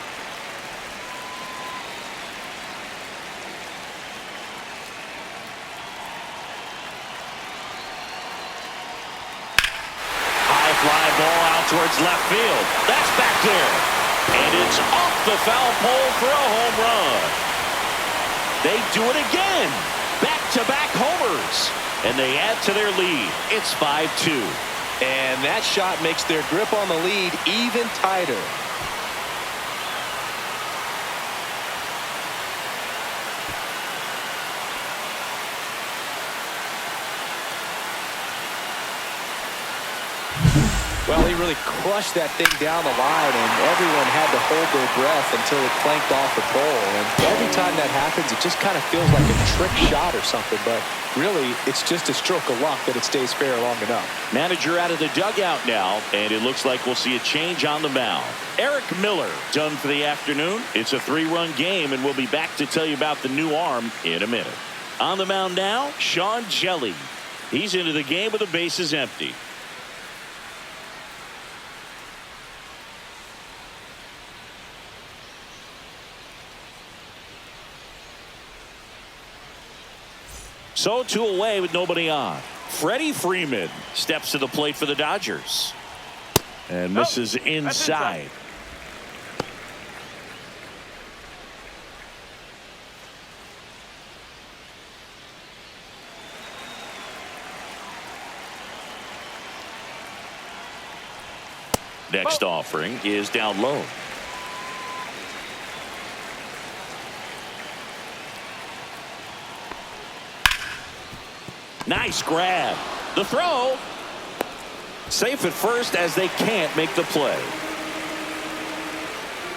High fly ball out towards left field. That's back there. And it's off the foul pole for a home run. They do it again. Back-to-back homers. And they add to their lead. It's 5-2. And that shot makes their grip on the lead even tighter. Well, he really crushed that thing down the line, and everyone had to hold their breath until it clanked off the pole. And every time that happens, it just kind of feels like a trick shot or something. But really, it's just a stroke of luck that it stays fair long enough. Manager out of the dugout now, and it looks like we'll see a change on the mound. Eric Miller done for the afternoon. It's a 3-run game, and we'll be back to tell you about the new arm in a minute. On the mound now, Sean Jelly. He's into the game with the bases empty. So 2 away with nobody on. Freddie Freeman steps to the plate for the Dodgers. And misses inside. Next offering is down low. Nice grab. The throw. Safe at first as they can't make the play.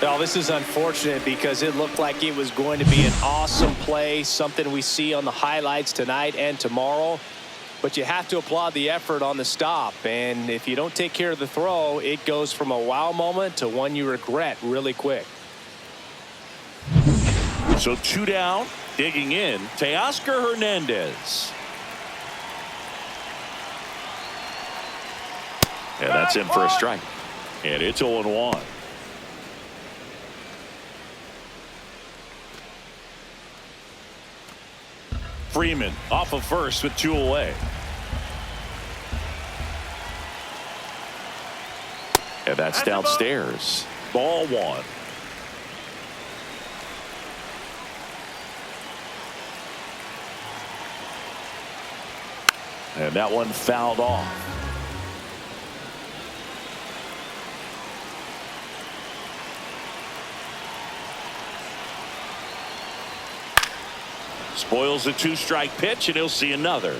Well, this is unfortunate because it looked like it was going to be an awesome play, something we see on the highlights tonight and tomorrow. But you have to applaud the effort on the stop. And if you don't take care of the throw, it goes from a wow moment to one you regret really quick. So 2 down, digging in, Teoscar Hernandez. And that's in for a strike. And it's 0-1. Freeman off of first with 2 away. And that's downstairs. Ball 1. And that one fouled off. Spoils a 2-strike pitch, and he'll see another.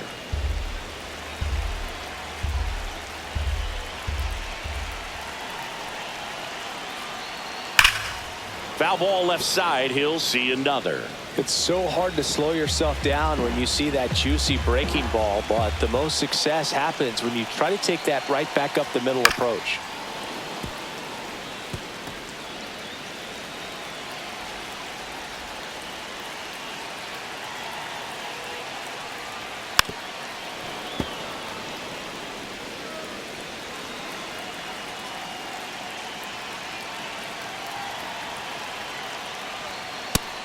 Foul ball left side. He'll see another. It's so hard to slow yourself down when you see that juicy breaking ball, but the most success happens when you try to take that right back up the middle approach.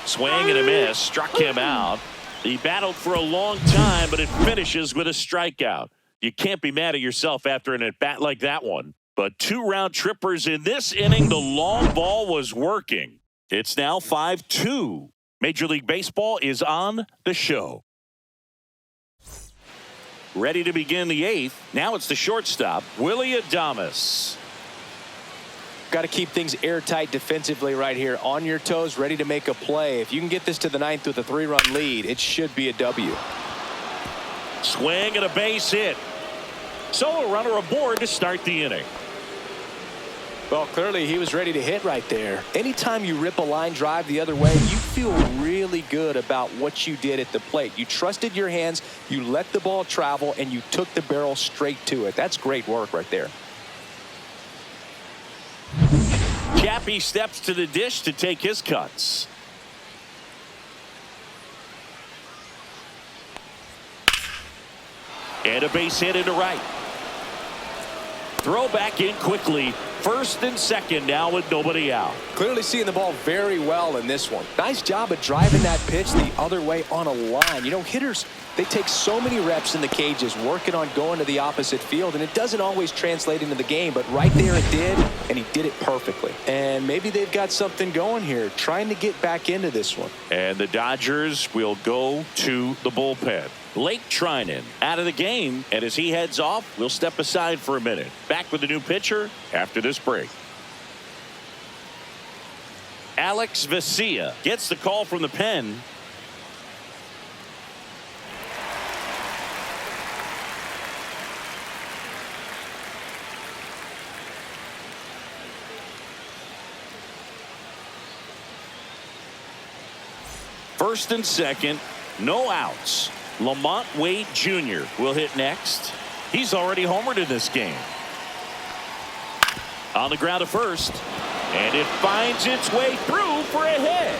Swing and a miss, struck him out. He battled for a long time, but it finishes with a strikeout. You can't be mad at yourself after an at-bat like that one. But 2 round trippers in this inning, the long ball was working. It's now 5-2. Major League Baseball is on the show. Ready to begin the 8th. Now it's the shortstop, Willie Adames. Got to keep things airtight defensively right here, on your toes, ready to make a play. If you can get this to the 9th with a 3-run lead, it should be a W. Swing and a base hit. So a runner aboard to start the inning. Well, clearly he was ready to hit right there. Anytime you rip a line drive the other way, you feel really good about what you did at the plate. You trusted your hands, you let the ball travel, and you took the barrel straight to it. That's great work right there. Chappie steps to the dish to take his cuts. And a base hit into right. Throw back in quickly. First and second now with nobody out. Clearly seeing the ball very well in this one. Nice job of driving that pitch the other way on a line. You know, hitters, they take so many reps in the cages working on going to the opposite field, and it doesn't always translate into the game, but right there it did, and he did it perfectly. And maybe they've got something going here, trying to get back into this one. And the Dodgers will go to the bullpen. Blake Trinan out of the game, and as he heads off, we'll step aside for a minute. Back with the new pitcher after this break. Alex Vesia gets the call from the pen. First and second, no outs. Lamont Wade Jr. will hit next. He's already homered in this game. On the ground to first, and it finds its way through for a hit.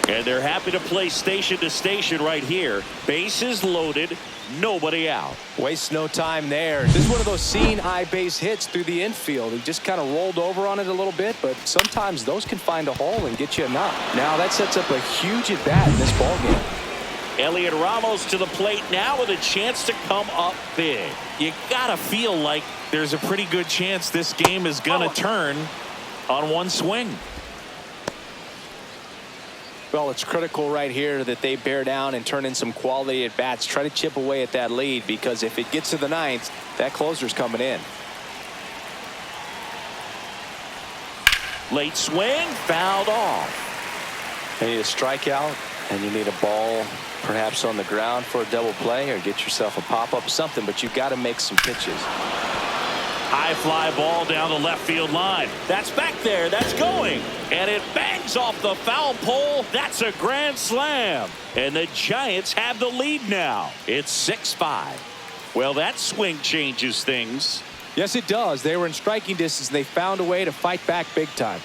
And they're happy to play station to station right here. Bases loaded, nobody out. Wastes no time there. This is one of those seeing eye base hits through the infield. He just kind of rolled over on it a little bit, but sometimes those can find a hole and get you a knock. Now that sets up a huge at bat in this ballgame. Elliot Ramos to the plate now with a chance to come up big. You gotta feel like there's a pretty good chance this game is gonna turn on one swing. Well, it's critical right here that they bear down and turn in some quality at bats. Try to chip away at that lead, because if it gets to the ninth, that closer's coming in. Late swing, fouled off. You need a strikeout, and you need a ball perhaps on the ground for a double play, or get yourself a pop-up, something, but you've got to make some pitches. High fly ball down the left field line. That's back there. That's going. And it bangs off the foul pole. That's a grand slam. And the Giants have the lead now. It's 6-5. Well, that swing changes things. Yes, it does. They were in striking distance, and they found a way to fight back big time.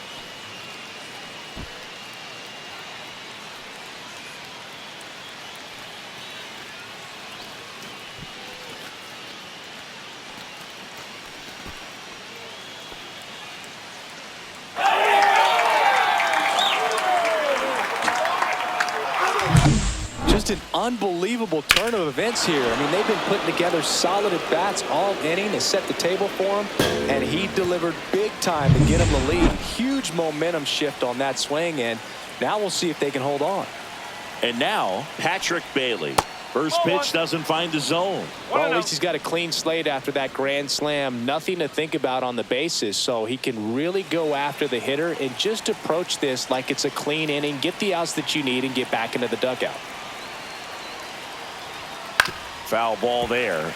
Just an unbelievable turn of events here. I mean, they've been putting together solid at bats all inning to set the table for him, and he delivered big time to get him the lead. Huge momentum shift on that swing, and now we'll see if they can hold on. And now Patrick Bailey. First pitch doesn't find the zone. Well, at least he's got a clean slate after that grand slam. Nothing to think about on the bases, so he can really go after the hitter and just approach this like it's a clean inning, get the outs that you need, and get back into the dugout. Foul ball there.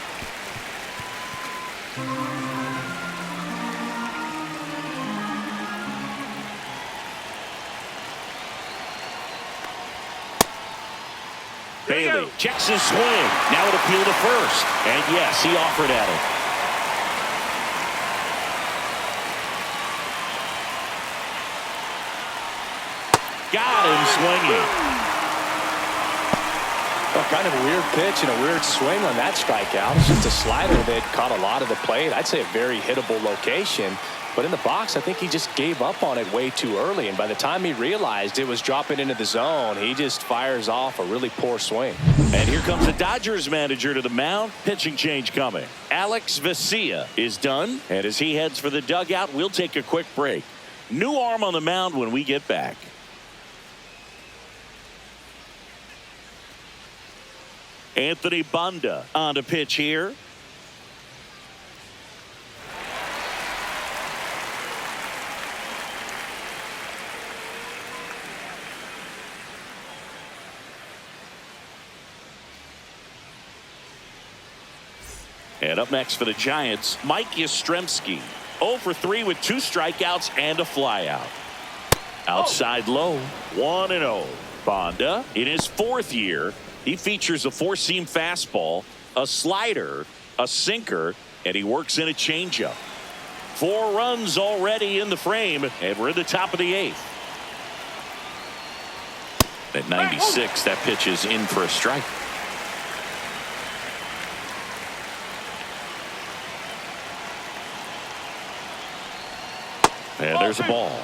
Bailey checks his swing. Now it appeal to first. And yes, he offered at it. Got him swinging. Well, kind of a weird pitch and a weird swing on that strikeout. It's just a slider that caught a lot of the plate. I'd say a very hittable location. But in the box, I think he just gave up on it way too early. And by the time he realized it was dropping into the zone, he just fires off a really poor swing. And here comes the Dodgers manager to the mound. Pitching change coming. Alex Vesia is done. And as he heads for the dugout, we'll take a quick break. New arm on the mound when we get back. Anthony Banda on to pitch here. And up next for the Giants, Mike Yastrzemski. 0 for 3 with 2 strikeouts and a flyout. Outside low, 1-0. Banda in his 4th year. He features a 4-seam fastball, a slider, a sinker, and he works in a changeup. 4 runs already in the frame, and we're in the top of the 8th. At 96, that pitch is in for a strike. And there's a ball.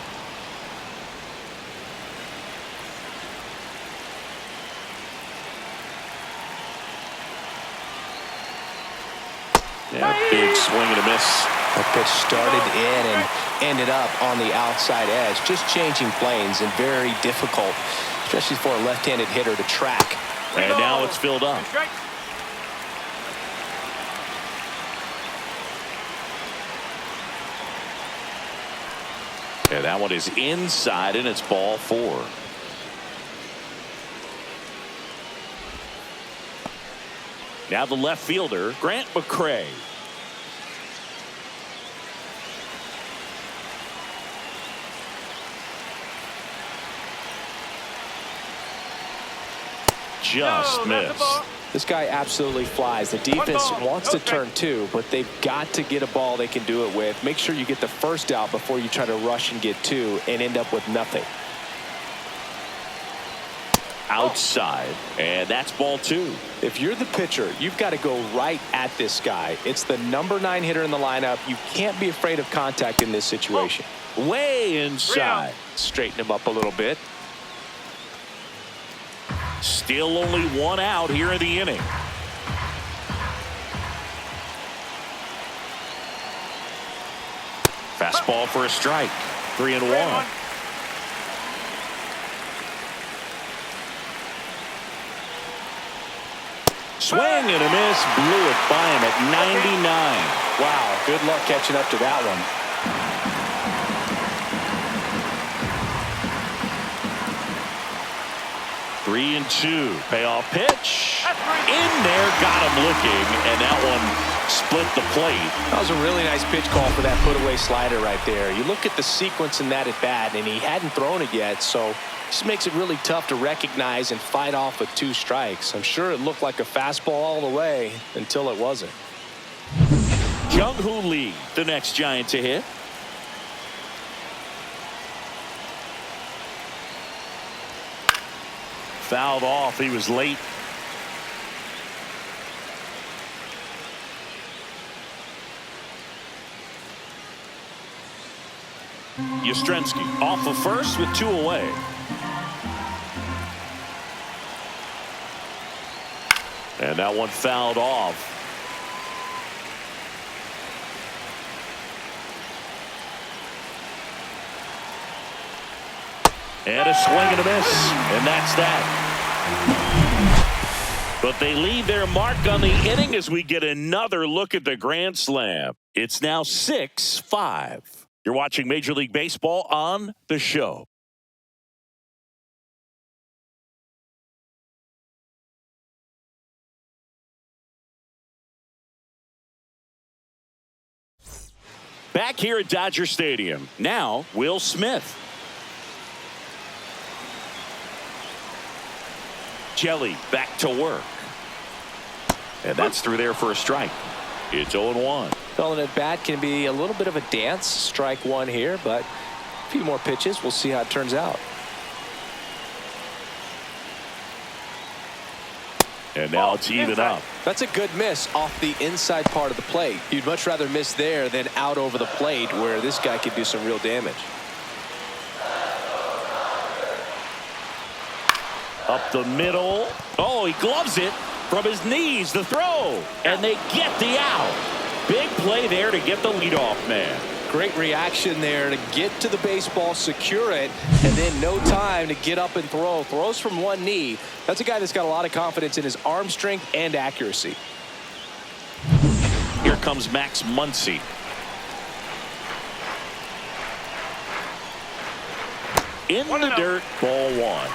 Yeah, big swing and a miss. That pitch started in and ended up on the outside edge. Just changing planes and very difficult, especially for a left-handed hitter to track. And now it's filled up. And that one is inside, and it's ball 4. Now the left fielder, Grant McCray. just missed. This guy absolutely flies. The defense wants to turn two, but they've got to get a ball they can do it with. Make sure you get the first out before you try to rush and get two and end up with nothing. Outside, and that's ball two. If you're the pitcher, you've got to go right at this guy. It's the number 9 hitter in the lineup. You can't be afraid of contact in this situation. Way inside. Straighten him up a little bit. Still only 1 out here in the inning. Fastball for a strike. 3-1. Swing and a miss, blew it by him at 99. Wow, good luck catching up to that one. 3-2. Payoff pitch. In there, got him looking, and that one split the plate. That was a really nice pitch call for that put-away slider right there. You look at the sequence in that at-bat, and he hadn't thrown it yet, so this makes it really tough to recognize and fight off with 2 strikes. I'm sure it looked like a fastball all the way until it wasn't. Jung-Hoo Lee, the next Giant to hit. Fouled off. He was late. Yastrzemski off of first with 2 away. And that one fouled off. And a swing and a miss. And that's that. But they leave their mark on the inning as we get another look at the grand slam. It's now 6-5. You're watching Major League Baseball on The Show. Back here at Dodger Stadium. Now, Will Smith. Jelly back to work. And that's through there for a strike. It's 0-1. Well, an at-bat can be a little bit of a dance. Strike 1 here, but a few more pitches. We'll see how it turns out. And now it's even up. That's a good miss off the inside part of the plate. You'd much rather miss there than out over the plate where this guy could do some real damage. Up the middle. Oh, he gloves it from his knees. The throw. And they get the out. Big play there to get the leadoff man. Great reaction there to get to the baseball, secure it, and then no time to get up and throw. Throws from one knee. That's a guy that's got a lot of confidence in his arm strength and accuracy. Here comes Max Muncy. In the dirt, ball 1.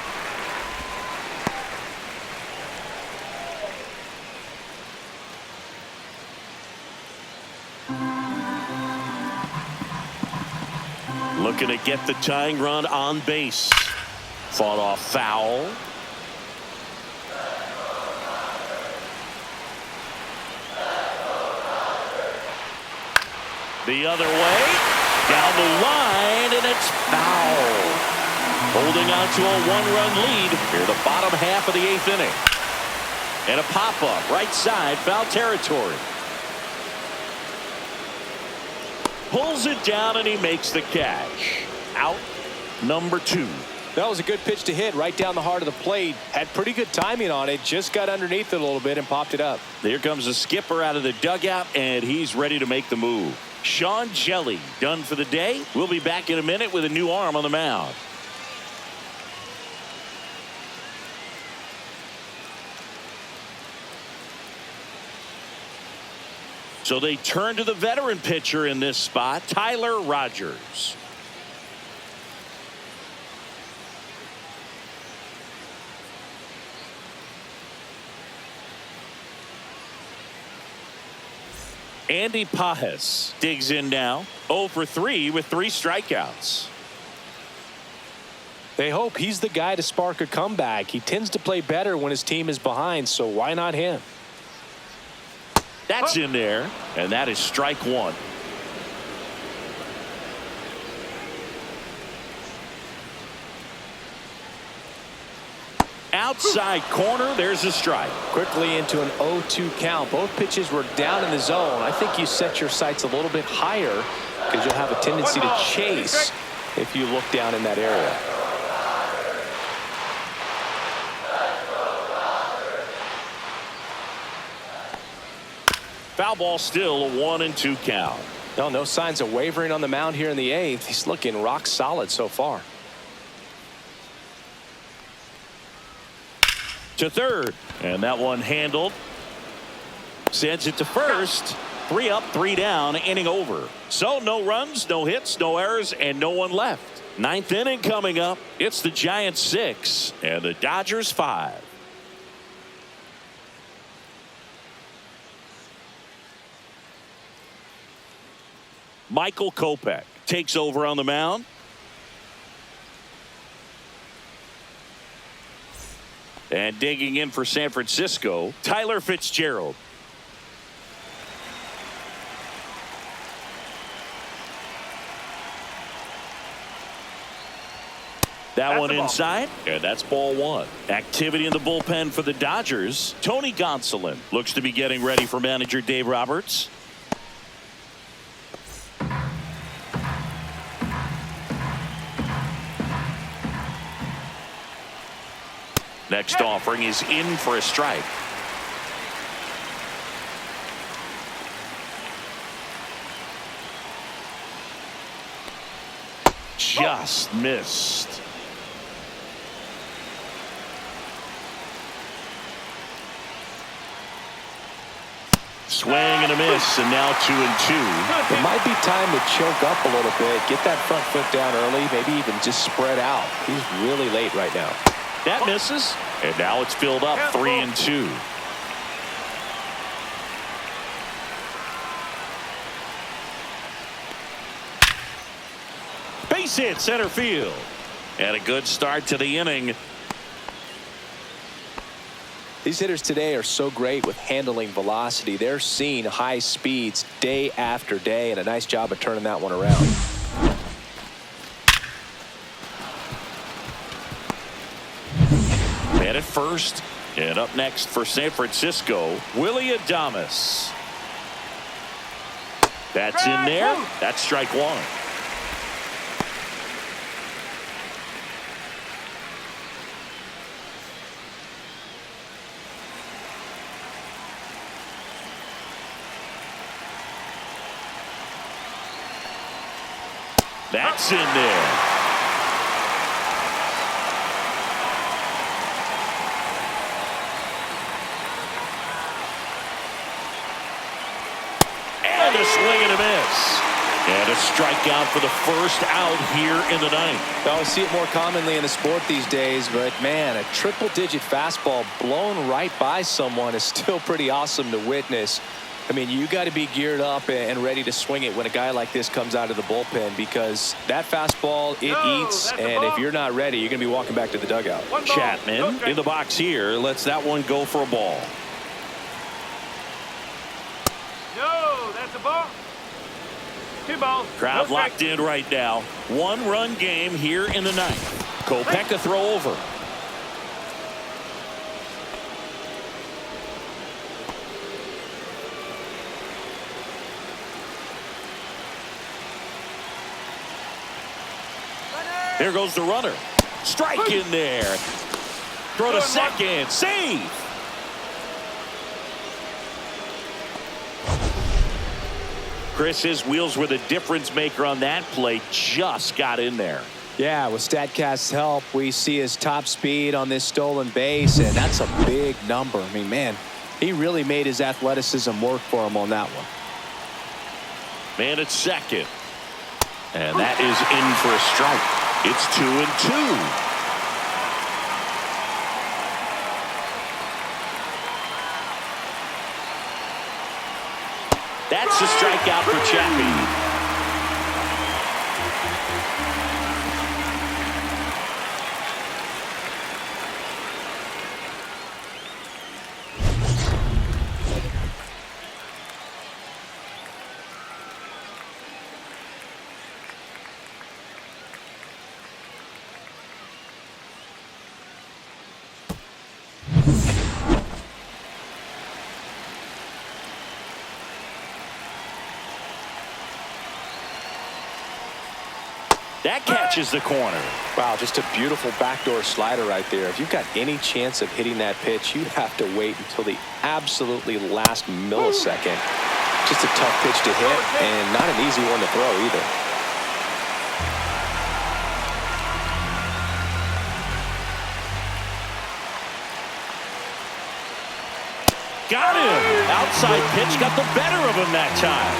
Looking to get the tying run on base. Fought off foul. The other way. Down the line, and it's foul. Holding on to a 1-run lead here the bottom half of the 8th inning. And a pop-up right side, foul territory. Pulls it down, and he makes the catch. Out number 2. That was a good pitch to hit right down the heart of the plate. Had pretty good timing on it. Just got underneath it a little bit and popped it up. Here comes the skipper out of the dugout, and he's ready to make the move. Sean Jelly done for the day. We'll be back in a minute with a new arm on the mound. So they turn to the veteran pitcher in this spot, Tyler Rogers. Andy Pajes digs in now. 0 for 3 with 3 strikeouts. They hope he's the guy to spark a comeback. He tends to play better when his team is behind, so why not him? That's in there, and that is strike one. Outside corner, there's a strike. Quickly into an 0-2 count. Both pitches were down in the zone. I think you set your sights a little bit higher because you'll have a tendency to chase if you look down in that area. Foul ball, still a 1-2 count. No signs of wavering on the mound here in the eighth. He's looking rock solid so far. To third, and that one handled. Sends it to first. 3 up, 3 down, inning over. So no runs, no hits, no errors, and no one left. 9th inning coming up. It's the Giants 6 and the Dodgers 5. Michael Kopech takes over on the mound. And digging in for San Francisco, Tyler Fitzgerald. That one inside, and that's ball one. Activity in the bullpen for the Dodgers. Tony Gonsolin looks to be getting ready for manager Dave Roberts. Next offering is in for a strike. Just missed. Swing and a miss, and now 2-2. It might be time to choke up a little bit, get that front foot down early, maybe even just spread out. He's really late right now. That misses, and now it's filled up 3-2. Base hit center field, and a good start to the inning. These hitters today are so great with handling velocity. They're seeing high speeds day after day, and a nice job of turning that one around. Man at first, and up next for San Francisco, Willie Adames. That's in there. That's strike one. That's in there. And a swing and a miss. And a strikeout for the first out here in the ninth. I see it more commonly in the sport these days, but man, a triple-digit fastball blown right by someone is still pretty awesome to witness. I mean, you got to be geared up and ready to swing it when a guy like this comes out of the bullpen, because that fastball, it eats, and if you're not ready, you're going to be walking back to the dugout. Chapman in the box here lets that one go for a ball. No, that's a ball. 2 balls. Crowd No locked strike. in right now. 1-run game here in the ninth. Kopech a throw over. There goes the runner. Strike in there. Throw to second. Save. Chris, his wheels were the difference maker on that play. Just got in there. Yeah, with StatCast's help, we see his top speed on this stolen base, and that's a big number. I mean, man, he really made his athleticism work for him on that one. Man at second. And that is in for a strike. It's 2-2. That's a strikeout for Chapman. That catches the corner. Wow, just a beautiful backdoor slider right there. If you've got any chance of hitting that pitch, you have to wait until the absolutely last millisecond. Just a tough pitch to hit and not an easy one to throw either. Got him. Outside pitch got the better of him that time.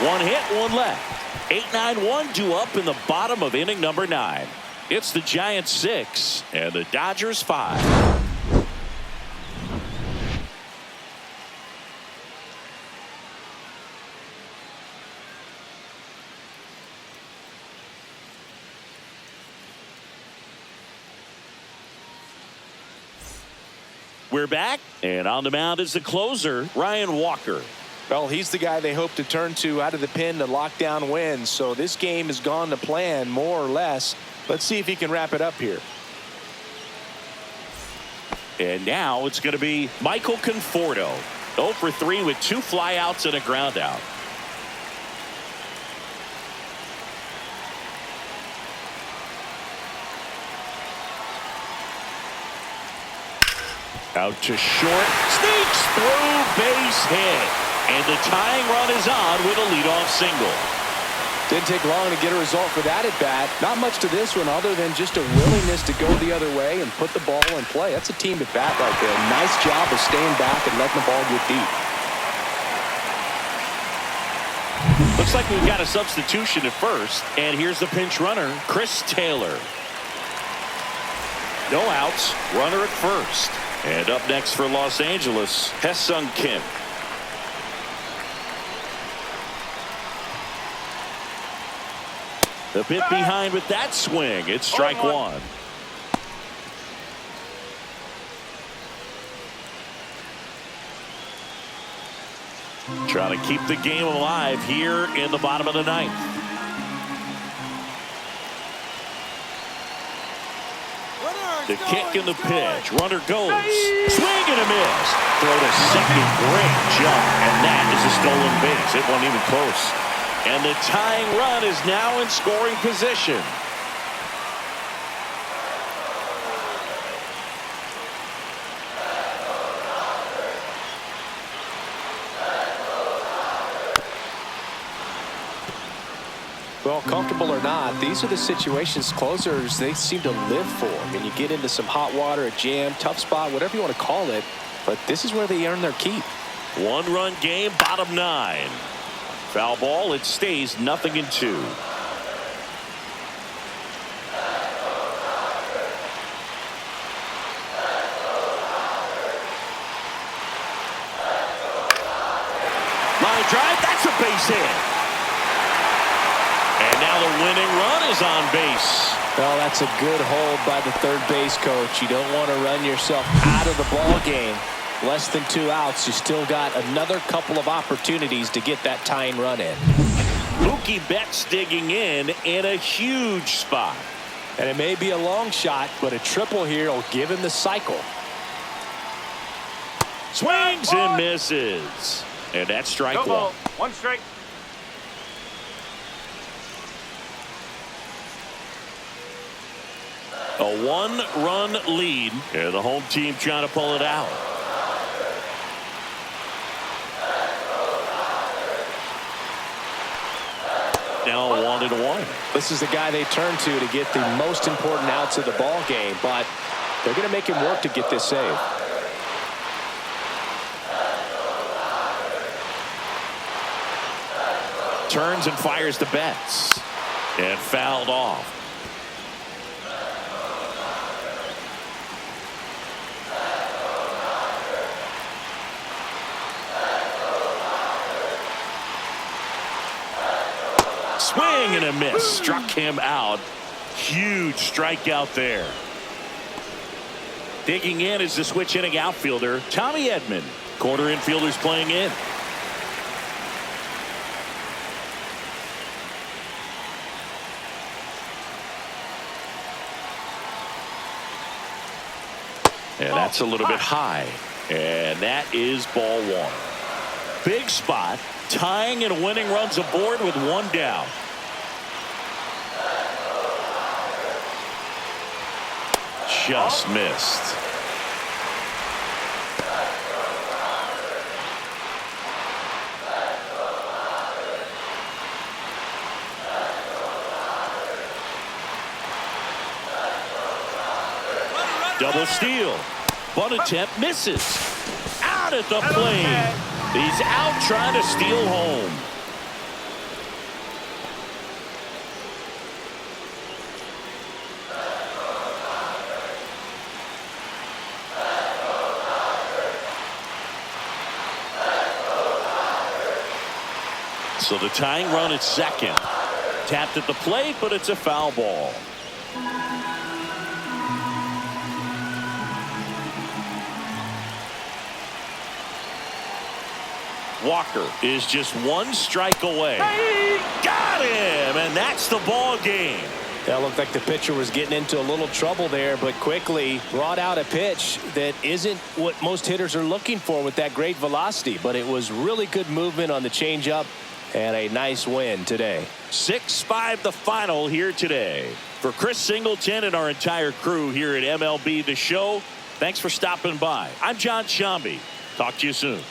One hit, one left. 8-9-1 due up in the bottom of inning number 9. It's the Giants 6 and the Dodgers 5. We're back, and on the mound is the closer, Ryan Walker. Well, he's the guy they hope to turn to out of the pen to lock down wins. So this game has gone to plan, more or less. Let's see if he can wrap it up here. And now it's going to be Michael Conforto. 0 for 3 with 2 flyouts and a ground out. Out to short, sneaks through, base hit. And the tying run is on with a leadoff single. Didn't take long to get a result for that at bat. Not much to this one other than just a willingness to go the other way and put the ball in play. That's a team at bat right there. Nice job of staying back and letting the ball get deep. Looks like we've got a substitution at first. And here's the pinch runner, Chris Taylor. No outs, runner at first. And up next for Los Angeles, Hesung Kim. A bit behind with that swing. It's strike one. Trying to keep the game alive here in the bottom of the 9th. The kick and the pitch. Runner goes. Swing and a miss. Throw to second. Great jump. And that is a stolen base. It wasn't even close. And the tying run is now in scoring position. Well, comfortable or not, these are the situations closers they seem to live for. I mean, you get into some hot water, a jam, tough spot, whatever you want to call it, but this is where they earn their keep. 1-run game, bottom 9. Foul ball, it stays 0-2. Line drive, that's a base hit. And now the winning run is on base. Well, that's a good hold by the third base coach. You don't want to run yourself out of the ball game. Less than 2 outs. You still got another couple of opportunities to get that tying run in. Mookie Betts digging in a huge spot. And it may be a long shot, but a triple here will give him the cycle. Swings and misses. And that's strike one. 1 strike. A 1-run lead. And the home team trying to pull it out. Now 1-1. This is the guy they turn to get the most important outs of the ball game, but they're going to make him work to get this save. Turns and fires to Betts. And fouled off. Swing and a miss. Struck him out. Huge strikeout there. Digging in is the switch hitting outfielder, Tommy Edman. Corner infielders playing in. And that's a little bit high. And that is ball 1. Big spot. Tying and winning runs aboard with 1 down. just missed. Double steal. Bunt attempt misses. Out at the plate. He's out trying to steal home. So the tying run at second. Tapped at the plate, but it's a foul ball. Walker is just one strike away. Got him, and that's the ball game. That looked like the pitcher was getting into a little trouble there, but quickly brought out a pitch that isn't what most hitters are looking for with that great velocity, but it was really good movement on the changeup and a nice win today. 6-5 the final here today. For Chris Singleton and our entire crew here at MLB The Show, thanks for stopping by. I'm John Shambi. Talk to you soon.